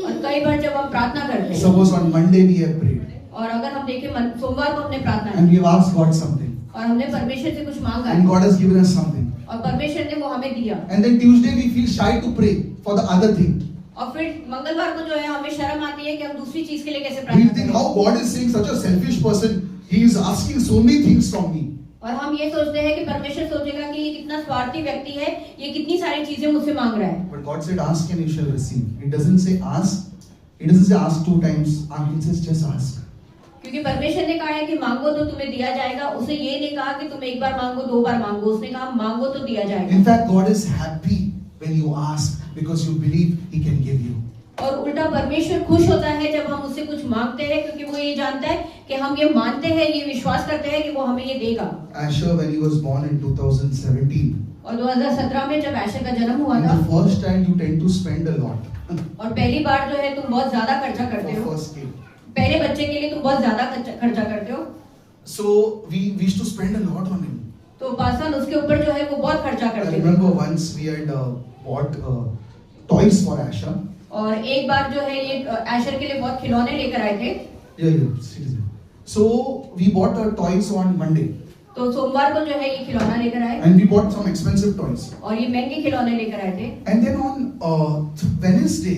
और कई बार जब हम प्रार्थना करते हैं, suppose on Monday we have prayed और अगर हम देखें सोमवार को हमने प्रार्थना and की we have asked God something और हमने परमेश्वर से कुछ मांगा and God has given us something, और परमेश्वर ने वो हमें दिया, and then Tuesday we feel shy to pray for the other thing. और फिर मंगलवार को जो है हमें शर्म आती है कि हम दूसरी चीज के लिए कैसे We प्रार्थना think करें। how God is saying such a selfish person. He is asking so many things from me. और हम ये सोचते हैं कि परमेश्वर सोचेगा कि ये कितना स्वार्थी व्यक्ति है, ये कितनी सारी चीजें मुझसे मांग रहा है। But God said, "Ask and you shall receive." It doesn't say ask. It doesn't say ask 2 times. It says just ask. क्योंकि परमेश्वर ने कहा है कि मांगो तो तुम्हें दिया जाएगा, उसे ये नहीं कहा कि तुम एक बार मांगो 2 बार मांगो, उसने कहा मांगो तो दिया जाएगा। In fact, God is happy when you ask because you believe He can give you. और उल्टा परमेश्वर खुश होता है जब हम उससे कुछ मांगते हैं, क्योंकि वो ये जानता है कि हम ये मानते हैं, ये विश्वास करते हैं कि वो हमें ये देगा। Asher, when he was born in 2017, और 2017 में जब ऐशर का जन्म हुआ and था, the first child you tend to spend a lot. और पहली बार जो है तुम बहुत ज्यादा खर्चा करते For हो, first kid. पहले बच्चे के लिए तुम बहुत ज्यादा खर्चा करते हो, So we used to spend a lot on him. तो पासन उसके ऊपर जो है वो बहुत खर्चा I करते थे। remember once we had bought toys for Asher. और एक बार जो है ये ऐशर के लिए बहुत खिलौने लेकर आए थे। Yeah, seriously. So we bought toys on Monday, तो सोमवार को जो है ये खिलौना लेकर आए and we bought some expensive toys. और ये महंगे खिलौने लेकर आए थे। And then on Wednesday,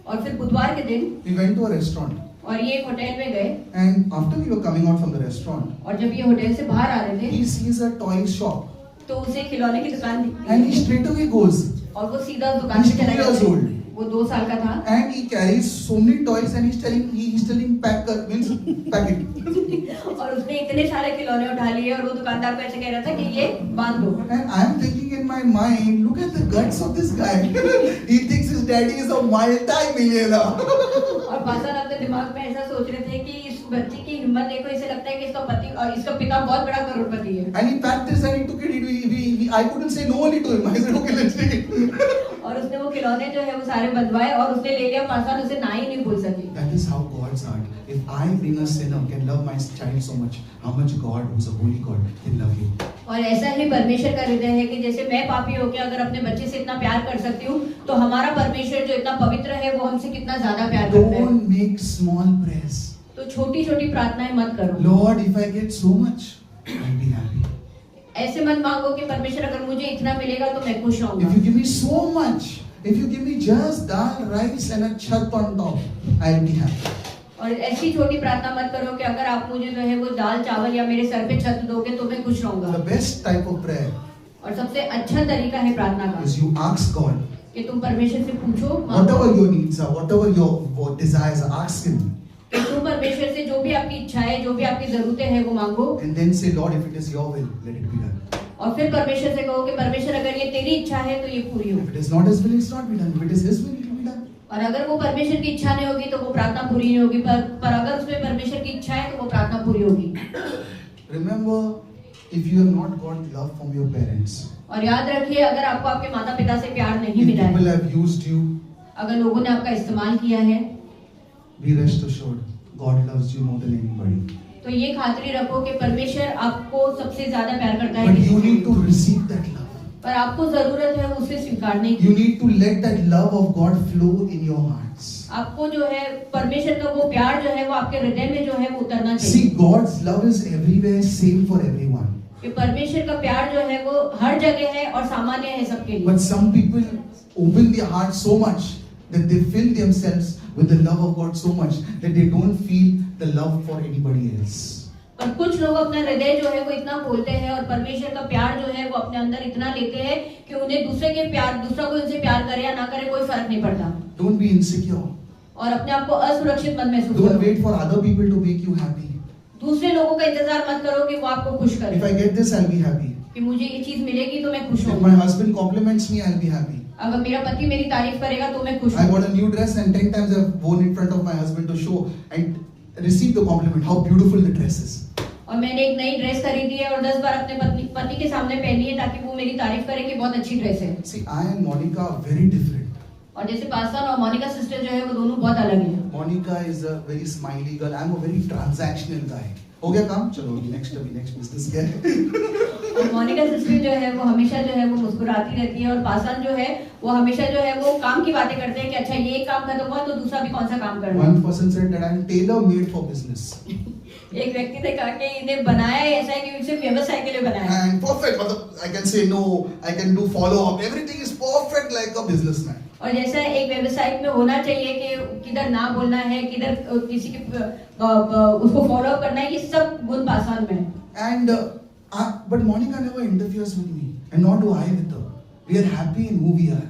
और फिर बुधवार के दिन we went to a restaurant. और ये एक होटल में गए, And after we were coming out from the restaurant, और जब ये होटल से बाहर आ रहे थे he sees a toy shop. तो उसे खिलौने की दुकान दिखी And he straight away goes. और वो सीधा उस दुकान He's पे चला 2 years गया। old. वो 2 साल का था And he carries so many toys and he's telling pack it. और उसने इतने सारे खिलौने उठा लिए और वो दुकानदार को ऐसे कह रहा था कि ये बांध दो। And I'm thinking in my mind, look at the guts of this guy. He thinks his daddy is a multi-millionaire. और पासन अपने दिमाग में ऐसा सोच रहे थे कि इस बच्चे की हिम्मत देखो, इसे लगता है कि इसका पति और इसका पिता बहुत बड़ा करोड़पति है। And he packed this and he took it. I couldn't say no only to him. I said, okay, let's take it. और उसने वो खिलौने जो है वो सारे बंधवाए और उसने ले लिया। पासन उसे ना ही नहीं भूल सकी। That is how God's heart. If I, being a sinner, can love my child so much, how much God, who's a holy God, can love you? और ऐसा ही परमेश्वर का हृदय है कि जैसे मैं पापी होकर अगर अपने बच्चे से इतना प्यार कर सकती हूँ, तो हमारा परमेश्वर जो इतना पवित्र है वो हमसे कितना ज्यादा प्यार करता है। Don't make small prayers. तो छोटी-छोटी प्रार्थनाएं मत करो। Lord, if I get so much, I'll be happy. ऐसे मत मांगो कि परमेश्वर अगर मुझे इतना मिलेगा तो मैं खुश If रहूंगा। you give me so much, if you give me just dal, rice and a chat on top, I'll be happy. और ऐसी छोटी प्रार्थना मत करो कि अगर आप मुझे जो है वो दाल चावल या मेरे सर पे छत दोगे तो मैं खुश रहूंगा। The best type of prayer और सबसे अच्छा तरीका है प्रार्थना का is you ask God, कि तुम परमेश्वर से पूछो, whatever your needs are, whatever your desires are, ask Him. कि तुम परमेश्वर से जो भी आपकी इच्छाएं, जो भी आपकी जरूरतें हैं वो मांगो। And then say, Lord, if it is your will, let it be done. और फिर परमेश्वर से कहो कि परमेश्वर अगर ये तेरी इच्छा है तो ये पूरी हो। If it is not His will, it's not be done. If it is His will, it will be done. और अगर वो परमेश्वर की इच्छा नहीं होगी तो वो प्रार्थना पूरी नहीं होगी, पर अगर उसमें परमेश्वर की इच्छा है तो वो प्रार्थना पूरी होगी। Remember, if you have not got love from your parents, और याद रखिए अगर आपको आपके माता पिता से प्यार नहीं if मिला people है, have used you, अगर लोगों ने आपका इस्तेमाल किया है, be rest assured, God loves you more than anybody. तो ये खातरी रखो कि परमेश्वर आपको सबसे ज्यादा प्यार करता है But किसी you से। need to receive that love. पर आपको जरूरत है उसे स्वीकारने की। You need to let that love of God flow in your hearts. आपको जो है परमेश्वर का वो प्यार जो है वो आपके हृदय में जो है वो उतरना See, चाहिए। God's love is everywhere, same for everyone. कि परमेश्वर का प्यार जो है वो हर जगह है और सामान्य है सबके लिए। But some people open their hearts so much that they fill themselves with the love of God so much that they don't feel the love for anybody else. पर कुछ लोग अपना हृदय जो है वो इतना खोलते हैं और परमेश्वर का प्यार जो है वो अपने अंदर इतना लेते हैं कि उन्हें दूसरा कोई उनसे प्यार करे या ना करे कोई फर्क नहीं पड़ता। Don't be insecure. और अपने आप को असुरक्षित मत महसूस Don't करो। wait for other people to make you happy. दूसरे लोगों का इंतजार मत करो कि वो आपको खुश If I करे get this, I'll be happy. कि मुझे ये चीज मिलेगी तो मैं खुश If हूँ। my husband compliments me, I'll be happy. अगर मेरा पति मेरी तारीफ करेगा तो मैं खुश I हूँ। got a new dress and 10 times I've worn in front of my husband to show and receive the compliment how beautiful the dress is. और मैंने एक नई ड्रेस खरीदी है और 10 बार अपने पति के सामने पहनी है ताकि वो मेरी तारीफ करे कि बहुत अच्छी ड्रेस है। See, I and Monica are very different. और जैसे पास्टर और मोनिका सिस्टर जो है वो दोनों बहुत अलग हैं। Monica is a very smiley girl. I'm a very transactional guy. हो गया काम? चलो next business क्या है? और मोनिका सिस्टर जो है वो हमेशा जो है वो मुस्कुराती रहती है और पास्टर जो है वो हमेशा जो है वो काम की बातें करते हैं कि अच्छा ये एक काम खत्म हुआ तो दूसरा भी कौन सा काम करना है। One person said that I'm tailor made for business. एक व्यक्ति ने कहा कि इन्हें बनाया है ऐसा है कि इसे व्यवसाय के लिए बनाया है। And perfect. मतलब I can say no. I can do follow up. Everything is perfect like a businessman. और जैसा एक व्यवसायिक में होना चाहिए कि किधर ना बोलना है, किधर किसी की उसको फॉलो अप करना है, ये सब गुण पासान में है। And but Monica never interferes with me, and nor do I with her. We are happy in who we are.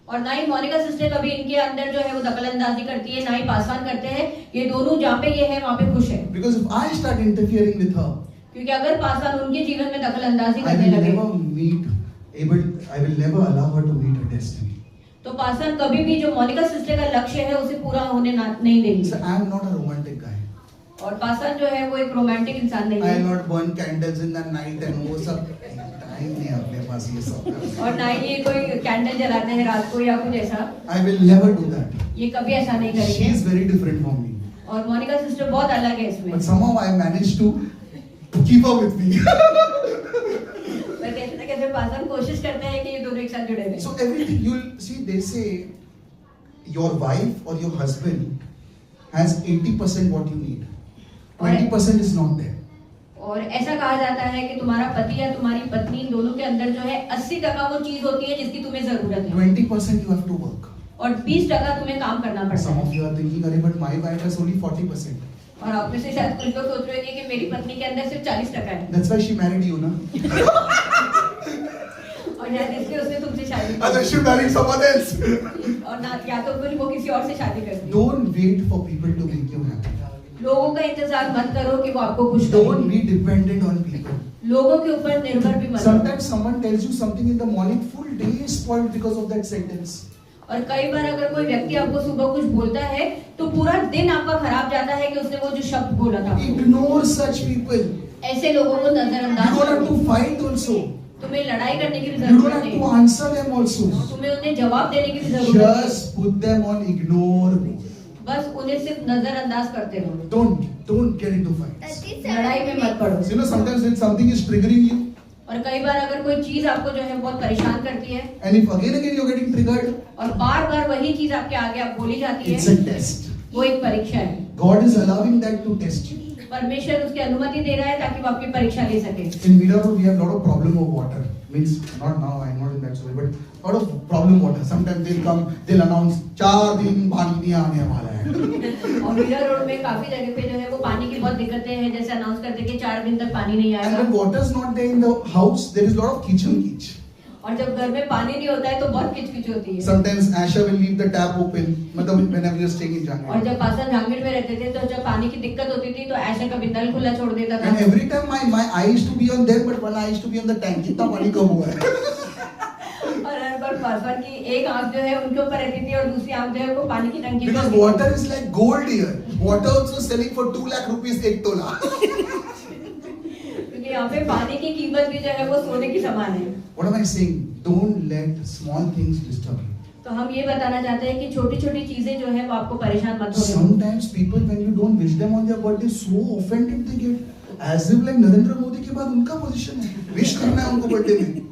और ना ही मोनिका सिस्टर कभी इनके अंदर जो है वो दखल अंदाजी करती है, ना ही पासान करते हैं। ये दोनों जहाँ पे ये है वहाँ पे खुश है। Because if I start interfering with her, क्योंकि अगर पासान उनके जीवन में दखल अंदाजी I करने will लगे never allow her to meet her destiny. तो पासान कभी भी जो मोनिका सिस्टर का लक्ष्य है उसे पूरा होने नहीं देंगे। So I am not a romantic guy. और पासान जो है वो एक रोमांटिक इंसान नहीं I will है not burn candles in the night and वो सब टाइम नहीं है अपने पास ये सब। और ना ही ये कोई कैंडल जलाते हैं रात को या कुछ ऐसा। I will never do that. ये कभी ऐसा नहीं She करेंगे। is very different from me. और मोनिका सिस्टर बहुत अलग है इसमें। But somehow I managed to keep her with me. पर कैसे ना कैसे पासान कोशिश करते हैं कि ये दोनों एक साथ जुड़े रहें। So everything you'll see, they say your wife or your husband has 80% what you need. 20% is not there. और ऐसा कहा जाता है कि तुम्हारा पति या तुम्हारी पत्नी दोनों के अंदर जो है 80% वो चीज होती है जिसकी तुम्हें जरूरत है 20% you have to work. और 20% तुम्हें काम करना पड़ता Some है। of you are thinking, "अरे but my wife has only 40%." और आप में से शायद कुछ लोग सोच रहे हैं कि मेरी पत्नी के अंदर सिर्फ 40% है That's why she married you, na? और शायद इसलिए उसने तुमसे शादी की। Otherwise she married someone else. और ना या तो फिर वो किसी और से शादी कर दी। Don't wait for people to make you happy. लोगों का इंतजार मत करो कि वो आपको खुश Don't करें। be dependent on people. लोगों के ऊपर निर्भर भी मत हो। Sometimes someone tells you something in the morning, full day is spoiled because of that sentence. और कई बार अगर कोई व्यक्ति आपको सुबह कुछ बोलता है तो पूरा दिन आपका खराब जाता है कि उसने वो जो शब्द बोला था। Ignore such people. ऐसे लोगों को You नजरअंदाज don't have करो। to fight also. तुम्हें लड़ाई करने की भी You don't जरूरत have नहीं। to answer them also. तुम्हें उन्हें जवाब देने की भी जरूरत नहीं। Just put them on ignore mode. बस उन्हें सिर्फ नजरअंदाज करते रहो। Don't get into fights. लड़ाई में मत पड़ो। So, you know, sometimes when something is triggering you, और कई बार अगर कोई चीज आपको जो है बहुत परेशान करती है and if again you're getting triggered, और बार बार वही चीज आपके आगे आप बोली जाती it's है, a test. वो एक परीक्षा है। God is allowing that to test you. परमेश्वर उसकी अनुमति दे रहा है ताकि वो आपकी परीक्षा ले सके। In Mirapur, we have a lot of problem of water. Means not now, I'm not in that story, but lot of problem water. Sometimes they'll announce 4 दिन पानी नहीं आने वाला है. और मीरा रोड में काफी जगह पे जो है वो पानी की बहुत दिक्कतें हैं, जैसे अनाउंस करते कि 4 दिन तक पानी नहीं And आएगा। when water is not there in the house, there is a lot of kitchen. और जब घर में पानी नहीं होता है तो बहुत किचकिच होती है। Sometimes Asha will leave the tap open. मतलब whenever we are staying in और Jangir. जब पासन झांगीर में रहते थे तो जब पानी की दिक्कत होती थी तो ऐशा कभी नल खुला छोड़ देता था। And every time my eye used to be on them, but one eye used to be on the tank. कितना पानी कम हुआ है? और हर बार पासवान की एक आंख जो है उनके ऊपर रहती थी और दूसरी आंख जो है वो पानी की टंकी Because water is like gold here. Water also selling for 2 lakh rupees 1 tola. क्योंकि यहाँ पे पानी की कीमत भी जो है वो सोने की समान है। What am I saying? Don't let small things disturb you. तो हम ये बताना चाहते हैं कि छोटी छोटी चीजें जो है वो आपको परेशान मत होने दें। Sometimes people, when you don't wish them on their birthday, so offended they get. As if like Narendra Modi के बाद उनका पोजीशन है, विश करना है उनको बर्थडे में.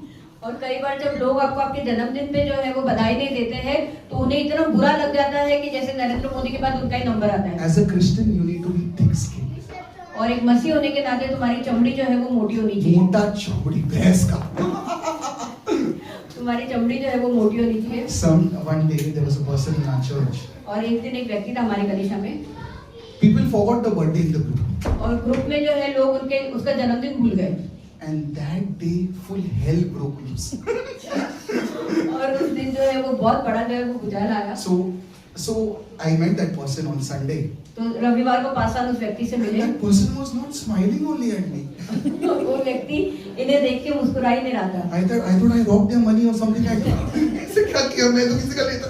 और कई बार जब लोग आपको आपके जन्मदिन पे जो है वो बधाई नहीं देते हैं तो उन्हें इतना बुरा लग जाता है कि जैसे नरेंद्र मोदी के बाद उनका ही नंबर आता है। As a Christian, you need to be thick-skinned. और एक मसीह होने के नाते तुम्हारी चमड़ी जो है वो मोटी होनी चाहिए। मोटा चमड़ी भैंस का। तुम्हारी चमड़ी जो है वो मोटी होनी चाहिए। One day there was a person in our church. और एक दिन एक व्यक्ति था हमारे कलीसिया में। People forgot the birthday in the group. और ग्रुप में जो है लोग उसका जन्मदिन भूल गए। And that day full hell broke loose. और उस दिन जो है वो बहुत बड़ा जो है वो भूचाल आया। So I met that person on Sunday. तो रविवार को पास उस व्यक्ति से मिले। That person was not smiling only at me. वो व्यक्ति इन्हें देख के मुस्कुरा ही नहीं रहा था। I thought I robbed their money or something like that. ऐसे क्या किया मैं तो किसी का लेता।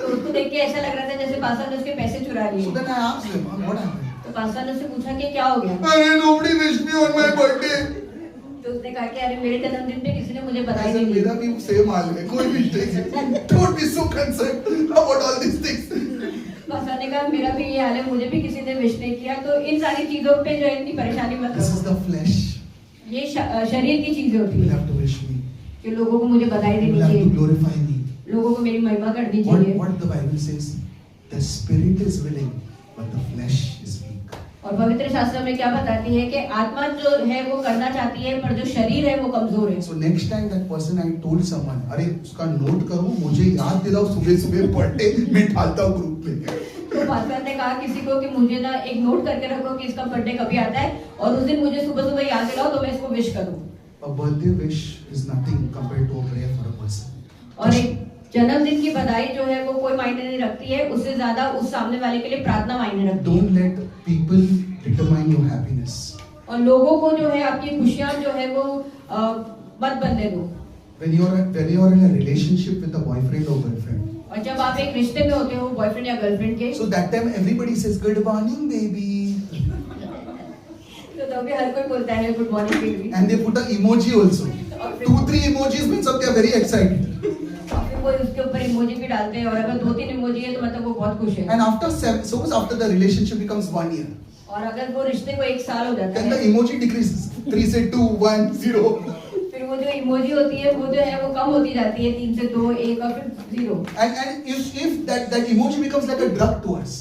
तो उसको देख के ऐसा लग रहा था जैसे पासा ने उसके पैसे चुरा लिए। So then I asked him, what happened? तो पासा ने उससे पूछा कि क्या हो गया? अरे nobody wished me on my birthday. तो उसने कहा कि अरे मेरे जन्मदिन पे किसी ने मुझे बधाई नहीं दी। मेरा भी सेम हाल है, कोई मिस्टेक नहीं। Don't be so concerned about all these things. पासा ने कहा मेरा भी ये हाल है, मुझे भी किसी ने विश नहीं किया, तो इन सारी चीजों पे जो है इतनी परेशानी मत This is करो। the flesh. ये शरीर की चीजें होती You है have to wish me. कि लोगों को मुझे बधाई You देनी have to चाहिए, glorify me. लोगों को मेरी महिमा करनी What चाहिए। the Bible says, the spirit is willing, but the flesh is weak. और पवित्र शास्त्र में क्या बताती है कि आत्मा जो है वो करना चाहती है पर जो शरीर है वो कमजोर है। So next time that person I told someone, अरे उसका नोट करो, मुझे याद दिलाओ सुबह बर्थडे में डालता हूँ ग्रुप में। तो पास्टर ने कहा किसी को कि मुझे ना एक नोट करके रखो कि इसका बर्थडे कभी आता है और उस दिन मुझे सुबह सुबह याद दिलाओ तो मैं इसको विश करूं। A birthday wish is nothing compared to a prayer for a person. और एक जन्मदिन की बधाई जो है वो कोई मायने नहीं रखती है, उससे ज्यादा उस सामने वाले के लिए प्रार्थना मायने रखती है। Don't let people determine your happiness. और लोगों को जो है आपकी खुशियां जो है वो मत बनने दो। When you are in a relationship with a boyfriend or girlfriend. और जब आप एक रिश्ते में होते हो बॉयफ्रेंड या गर्लफ्रेंड के, So that time everybody says good morning baby. तो तभी हर कोई बोलता है good morning baby. And they put an emoji also. 2-3 emojis means they are very excited. वो उसके ऊपर इमोजी भी डालते हैं और अगर 2-3 इमोजी है तो मतलब वो बहुत खुश है। And suppose after the relationship becomes 1 year. और अगर वो रिश्ते को 1 साल हो जाता Then the है emoji decreases. 3 से 2, 1, 0. फिर वो जो इमोजी होती है वो जो है वो कम होती जाती है, 3 से 2, 1 और फिर 0। And if that emoji becomes like a drug to us.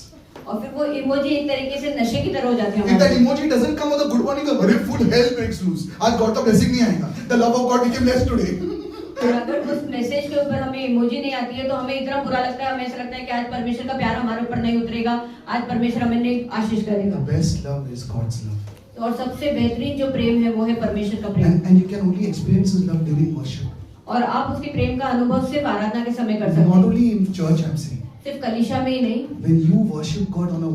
और फिर वो इमोजी एक तरीके से नशे की तरह हो जाते हैं If that हमारे। emoji doesn't come with a good morning, a full hell breaks loose. आज God का blessing नहीं आएगा. The love of God became less today. और अगर उस मैसेज के ऊपर हमें इमोजी नहीं आती है तो हमें इतना बुरा लगता है, हमें ऐसा लगता है कि आज परमेश्वर का प्यार हमारे ऊपर नहीं उतरेगा, आज परमेश्वर हमें नहीं आशीष The करेगा। best love is God's love. और सबसे बेहतरीन जो प्रेम है वो है परमेश्वर का प्रेम। And you can only experience His love during worship. और आप उसके प्रेम का अनुभव सिर्फ आराधना के समय कर सकते Not हैं, only in church, I'm saying. सिर्फ कलीसिया में ही नहीं। When you worship God on a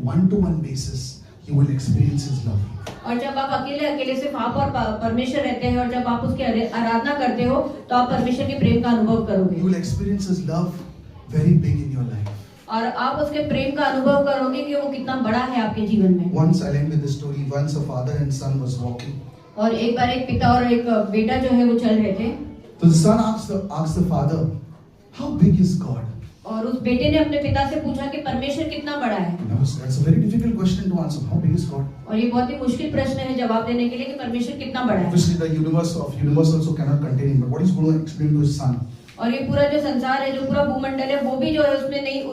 one-to-one basis, you will experience His love. और जब आप अकेले सिर्फ आप और परमेश्वर रहते हैं और जब आप उसकी आराधना करते हो तो आप परमेश्वर के प्रेम का अनुभव You करोगे will experience His love very big in your life. और आप उसके प्रेम का अनुभव करोगे कि वो कितना बड़ा है आपके जीवन में। Once I end with the story. Once a father and son was walking. और एक बार एक पिता और एक बेटा जो है वो चल रहे थे। So the son asked the father, "How big is God?" और उस बेटे ने अपने पिता से पूछा कि परमेश्वर कितना बड़ा है। That's a very difficult question to answer. How big is God? और ये बहुत ही मुश्किल प्रश्न है जवाब देने के लिए कि परमेश्वर कितना बड़ा है। Obviously, the universe also cannot contain him. But what is going to explain to his son? और ये पूरा जो संसार है, जो पूरा भूमंडल है, वो भी जो है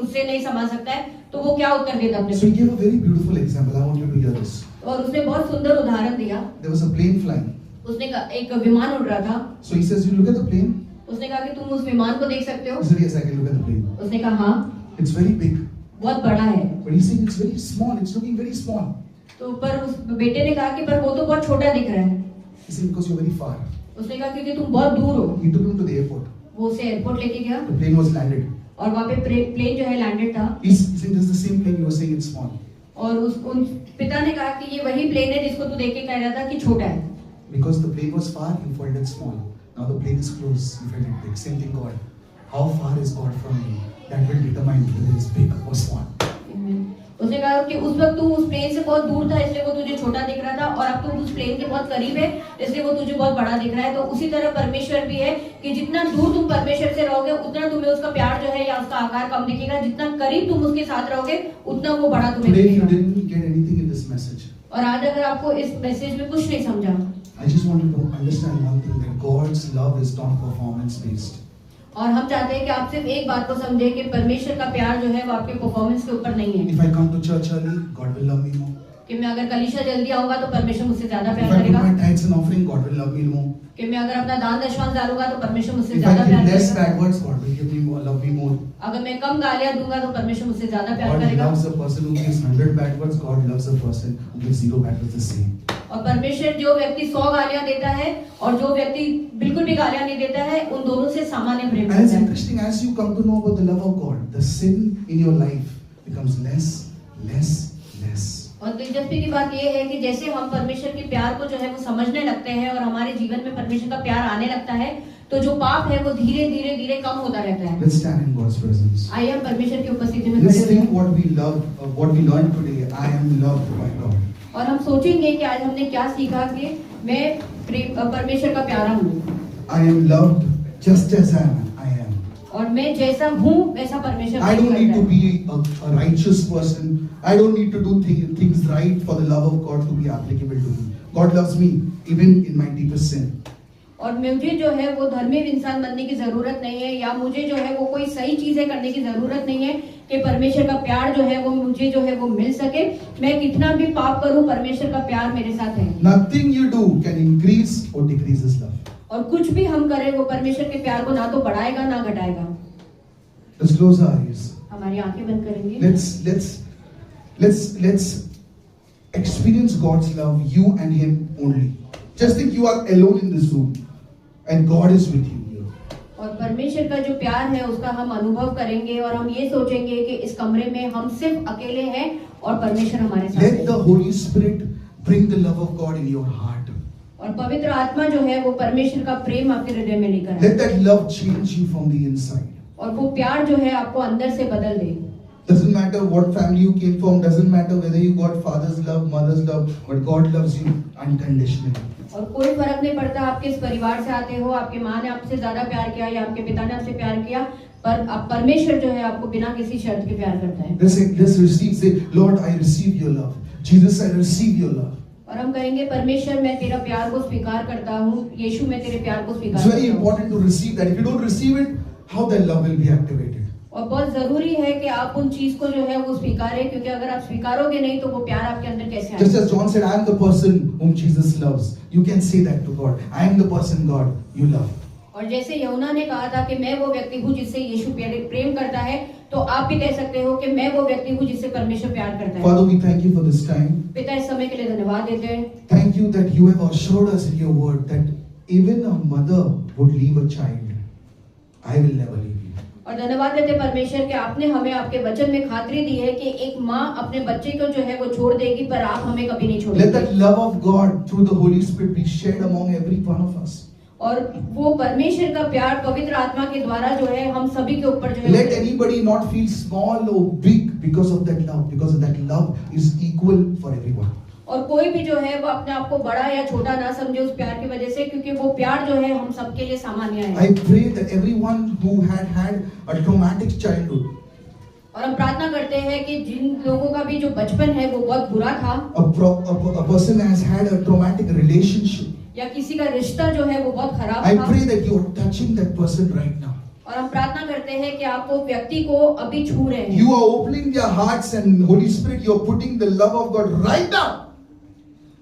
उससे नहीं समा सकता है, तो वो क्या उत्तर देता अपने So he gave a very beautiful example. I want you to hear this. और उसने बहुत सुंदर उदाहरण दिया। There was a plane flying. उसने एक विमान उड़ रहा था। So he says, "You look at the plane." उसने कहा कि तुम उस विमान को देख सकते हो? He said, "Yes, I can look at the plane. उसने कहा हाँ, It's very big." बहुत बड़ा है। But he's saying it's very small. It's looking very small. तो पर उस बेटे ने कहा कि पर वो तो बहुत छोटा दिख रहा है। He said, "Because you're very far." उसने कहा क्योंकि तुम बहुत दूर हो। He took him to the airport. वो उसे एयरपोर्ट लेके गया The plane was landed. और वहाँ पे प्लेन जो है लैंडेड था। He's saying this is the same plane you were saying it's small. और उन पिता ने कहा कि ये वही प्लेन है जिसको तू देख के कह रहा था कि छोटा है। Because the plane was far, you felt it small. Now the plane is close, you felt it big. Same thing, God. How far is God from you? That will determine whether it's big or small. उसने कहा कि उस वक्त तू उस plane से बहुत दूर था इसलिए वो तुझे छोटा दिख रहा था और अब तू उस प्लेन के बहुत करीब है इसलिए वो तुझे बहुत बड़ा दिख रहा है। तो उसी तरह परमेश्वर भी है कि जितना दूर तुम परमेश्वर से रहोगे उतना तुम्हें उसका प्यार जो है या उसका आकार कम दिखेगा, जितना करीब तुम उसके साथ रहोगे उतना वो बड़ा तुम्हें Today you दिखेगा। didn't get anything in this message. और आज अगर आपको इस मैसेज में कुछ नहीं समझा, I just want you to understand one thing, that God's love is not performance based. और हम चाहते हैं कि आप सिर्फ एक बात को समझें कि परमेश्वर का प्यार जो है वो आपके परफॉर्मेंस के ऊपर नहीं है। If I come to church early, God will love me more. कि मैं अगर कलीसिया जल्दी आऊंगा तो परमेश्वर मुझसे ज्यादा If प्यार I put करेगा। my tithes and offering, God will love me more. कि मैं अगर अपना दान दशवांश डालूंगा तो परमेश्वर मुझसे If I ज्यादा प्यार give less करेगा। bad words, God will give me more, love me more. अगर मैं कम गालियां दूंगा तो परमेश्वर मुझसे ज्यादा प्यार God करेगा। loves a person who gives 100 bad words. God loves a person who gives 0 bad words the same. और परमेश्वर जो व्यक्ति 100 गालियां देता है और जो व्यक्ति बिल्कुल भी गालियां नहीं देता है, उन दोनों से सामान्य प्रेम And it's करता है। interesting, as you come to know about the love of God, the sin in your life becomes less, less, less. और दिलचस्पी की बात यह है कि जैसे हम परमेश्वर के प्यार को जो है वो समझने लगते हैं और हमारे जीवन में परमेश्वर का प्यार आने लगता है, तो जो पाप है वो धीरे धीरे धीरे कम होता रहता है। Let's stand in God's presence. आइए हम परमेश्वर की उपस्थिति में Let's खड़े think हों what we love, what we learned today. I am loved by God. और हम सोचेंगे कि आज हमने क्या सीखा कि मैं परमेश्वर का प्यारा हूँ I am loved just as I am. और मैं जैसा हूँ वैसा परमेश्वर I don't need to करता है। be a righteous person. I don't need to do things right for the love of God to be applicable to me. God loves me even in my deepest sin. और मुझे जो है वो धर्मी इंसान बनने की जरूरत नहीं है, या मुझे जो है वो कोई सही चीजें करने की जरूरत नहीं है कि परमेश्वर का प्यार जो है वो मुझे जो है वो मिल सके। मैं कितना भी पाप करूं, परमेश्वर का प्यार मेरे साथ है। Nothing you do can increase or decrease His love. और कुछ भी हम करें वो परमेश्वर के प्यार को ना तो बढ़ाएगा ना घटाएगा। Let's close our eyes. हमारी आंखें बंद करेंगे। Let's experience God's love, you and Him only. Just think you are alone in this room and God is with you here. और परमेश्वर का जो प्यार है उसका हम अनुभव करेंगे और हम ये सोचेंगे कि इस कमरे में हम सिर्फ अकेले हैं और परमेश्वर हमारे साथ Let है। the Holy Spirit bring the love of God in your heart. और पवित्र आत्मा जो है वो परमेश्वर का प्रेम आपके हृदय में लेकर आए। Let that love change you from the inside. और वो प्यार जो है आपको अंदर से बदल दे। Doesn't matter what family you came from, doesn't matter whether you got father's love, mother's love, but God loves you unconditionally. और कोई फर्क नहीं पड़ता आप किस परिवार से आते हो, आपकी माँ ने आपसे ज्यादा प्यार किया या आपके पिता ने आपसे प्यार किया, पर अब परमेश्वर जो है आपको बिना किसी शर्त के प्यार करता है। Let's receive, say, Lord, I receive your love. Jesus, I receive your love. और हम कहेंगे परमेश्वर मैं तेरा प्यार को स्वीकार करता हूँ, यीशु मैं तेरे प्यार को स्वीकार It's करता very हूँ। important to receive that. If you don't receive it, how that love will be activated? और बहुत जरूरी है कि आप उन चीज को जो है वो स्वीकारें, क्योंकि अगर आप स्वीकारोगे नहीं तो वो प्यार आपके अंदर कैसे आएगा। Just as John said, I am the person whom Jesus loves. You can say that to God. I am the person, God, you love. और जैसे यूहन्ना ने कहा था कि मैं वो व्यक्ति हूँ जिससे यीशु प्रेम करता है, तो आप भी कह सकते हो कि मैं वो व्यक्ति हूँ जिससे परमेश्वर प्यार करता है। Father, we thank you for this time. पिता इस समय के लिए धन्यवाद देते हैं। Thank you that you have assured us in your word that even a mother would leave a child. I will never leave you. और धन्यवाद देते परमेश्वर कि आपने हमें आपके वचन में खातरी दी है कि एक माँ अपने बच्चे को जो है वो छोड़ देगी, पर आप हमें कभी नहीं Let छोड़ेंगे। that love of God through the Holy Spirit be shared among every one of us. और वो परमेश्वर का प्यार पवित्र आत्मा के द्वारा जो है हम सभी के ऊपर जो है Let anybody not feel small or big because of that love, because that love is equal for everyone. और कोई भी जो है वो अपने आप को बड़ा या छोटा ना समझे उस प्यार की वजह से, क्योंकि वो प्यार जो है हम सबके लिए सामान्य है। I pray that everyone who had a traumatic childhood, और हम प्रार्थना करते हैं कि जिन लोगों का भी जो बचपन है वो बहुत बुरा था, a person has had a traumatic relationship, या किसी का रिश्ता जो है वो बहुत खराब I था, pray that you are touching that person right now. और हम प्रार्थना करते हैं कि आप वो व्यक्ति को अभी छू रहे हैं। You are opening their hearts and Holy Spirit, you are putting the love of God right now.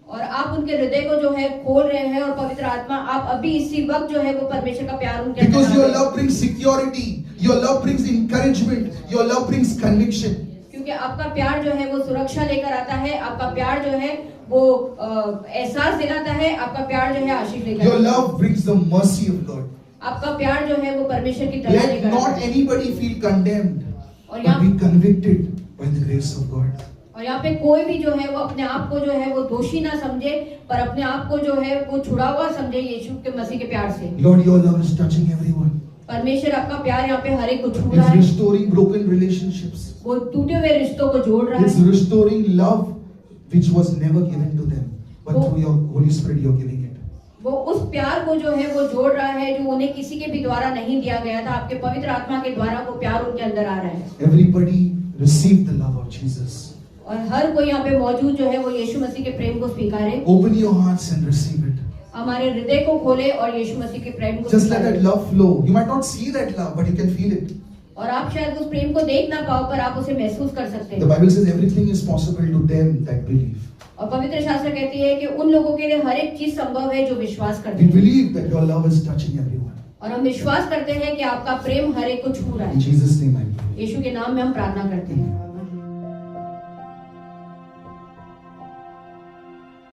और आप उनके हृदय को जो है खोल रहे हैं, और पवित्र आत्मा आप अभी इसी वक्त जो है वो परमेश्वर का प्यार उनके अंदर Because your डाल रहे हैं। love brings security, your love brings encouragement, your love brings conviction. क्योंकि आपका प्यार जो है वो सुरक्षा लेकर आता है, आपका प्यार जो है वो एहसास दिलाता है, आपका प्यार जो है आशीष लेकर Your आता है। love brings the mercy of God. आपका प्यार जो है वो परमेश्वर की तरह Let लेकर आता not है। anybody feel condemned, और but यहाँ be convicted by the grace of God. और यहाँ पे कोई भी जो है वो अपने आप को जो है वो दोषी ना समझे, पर अपने आप को जो है वो छुड़ा हुआ समझे यीशु के मसीह के प्यार से। Lord, your love is touching everyone. परमेश्वर आपका प्यार यहाँ पे हर एक को छू रहा It's है, restoring broken relationships. वो टूटे हुए रिश्तों को जोड़ रहा It's है, restoring love which was never given to them, but through your Holy Spirit you're giving it. वो उस प्यार को जो है वो जोड़ रहा है जो उन्हें किसी के भी द्वारा नहीं दिया गया था, आपके पवित्र आत्मा के द्वारा वो प्यार उनके अंदर आ रहा है। Everybody receive the love of Jesus. और हर कोई यहाँ पे मौजूद जो है वो यीशु मसीह के प्रेम को स्वीकारे। Open your hearts and receive it. हमारे हृदय को खोले और यीशु मसीह के प्रेम को Just let दिखाएं। that love flow. You might not see that love, but you can feel it. और आप शायद उस प्रेम को देख ना पाओ पर आप उसे महसूस कर सकते The हैं। Bible says everything is possible to them that believe. और पवित्र शास्त्र कहती है कि उन लोगों के लिए हर एक चीज संभव है जो विश्वास करते We हैं। believe that your love is touching everyone. और हम विश्वास करते हैं कि आपका प्रेम हर एक को छू रहा In है। Jesus' name I pray. यीशु के नाम में हम प्रार्थना करते हैं।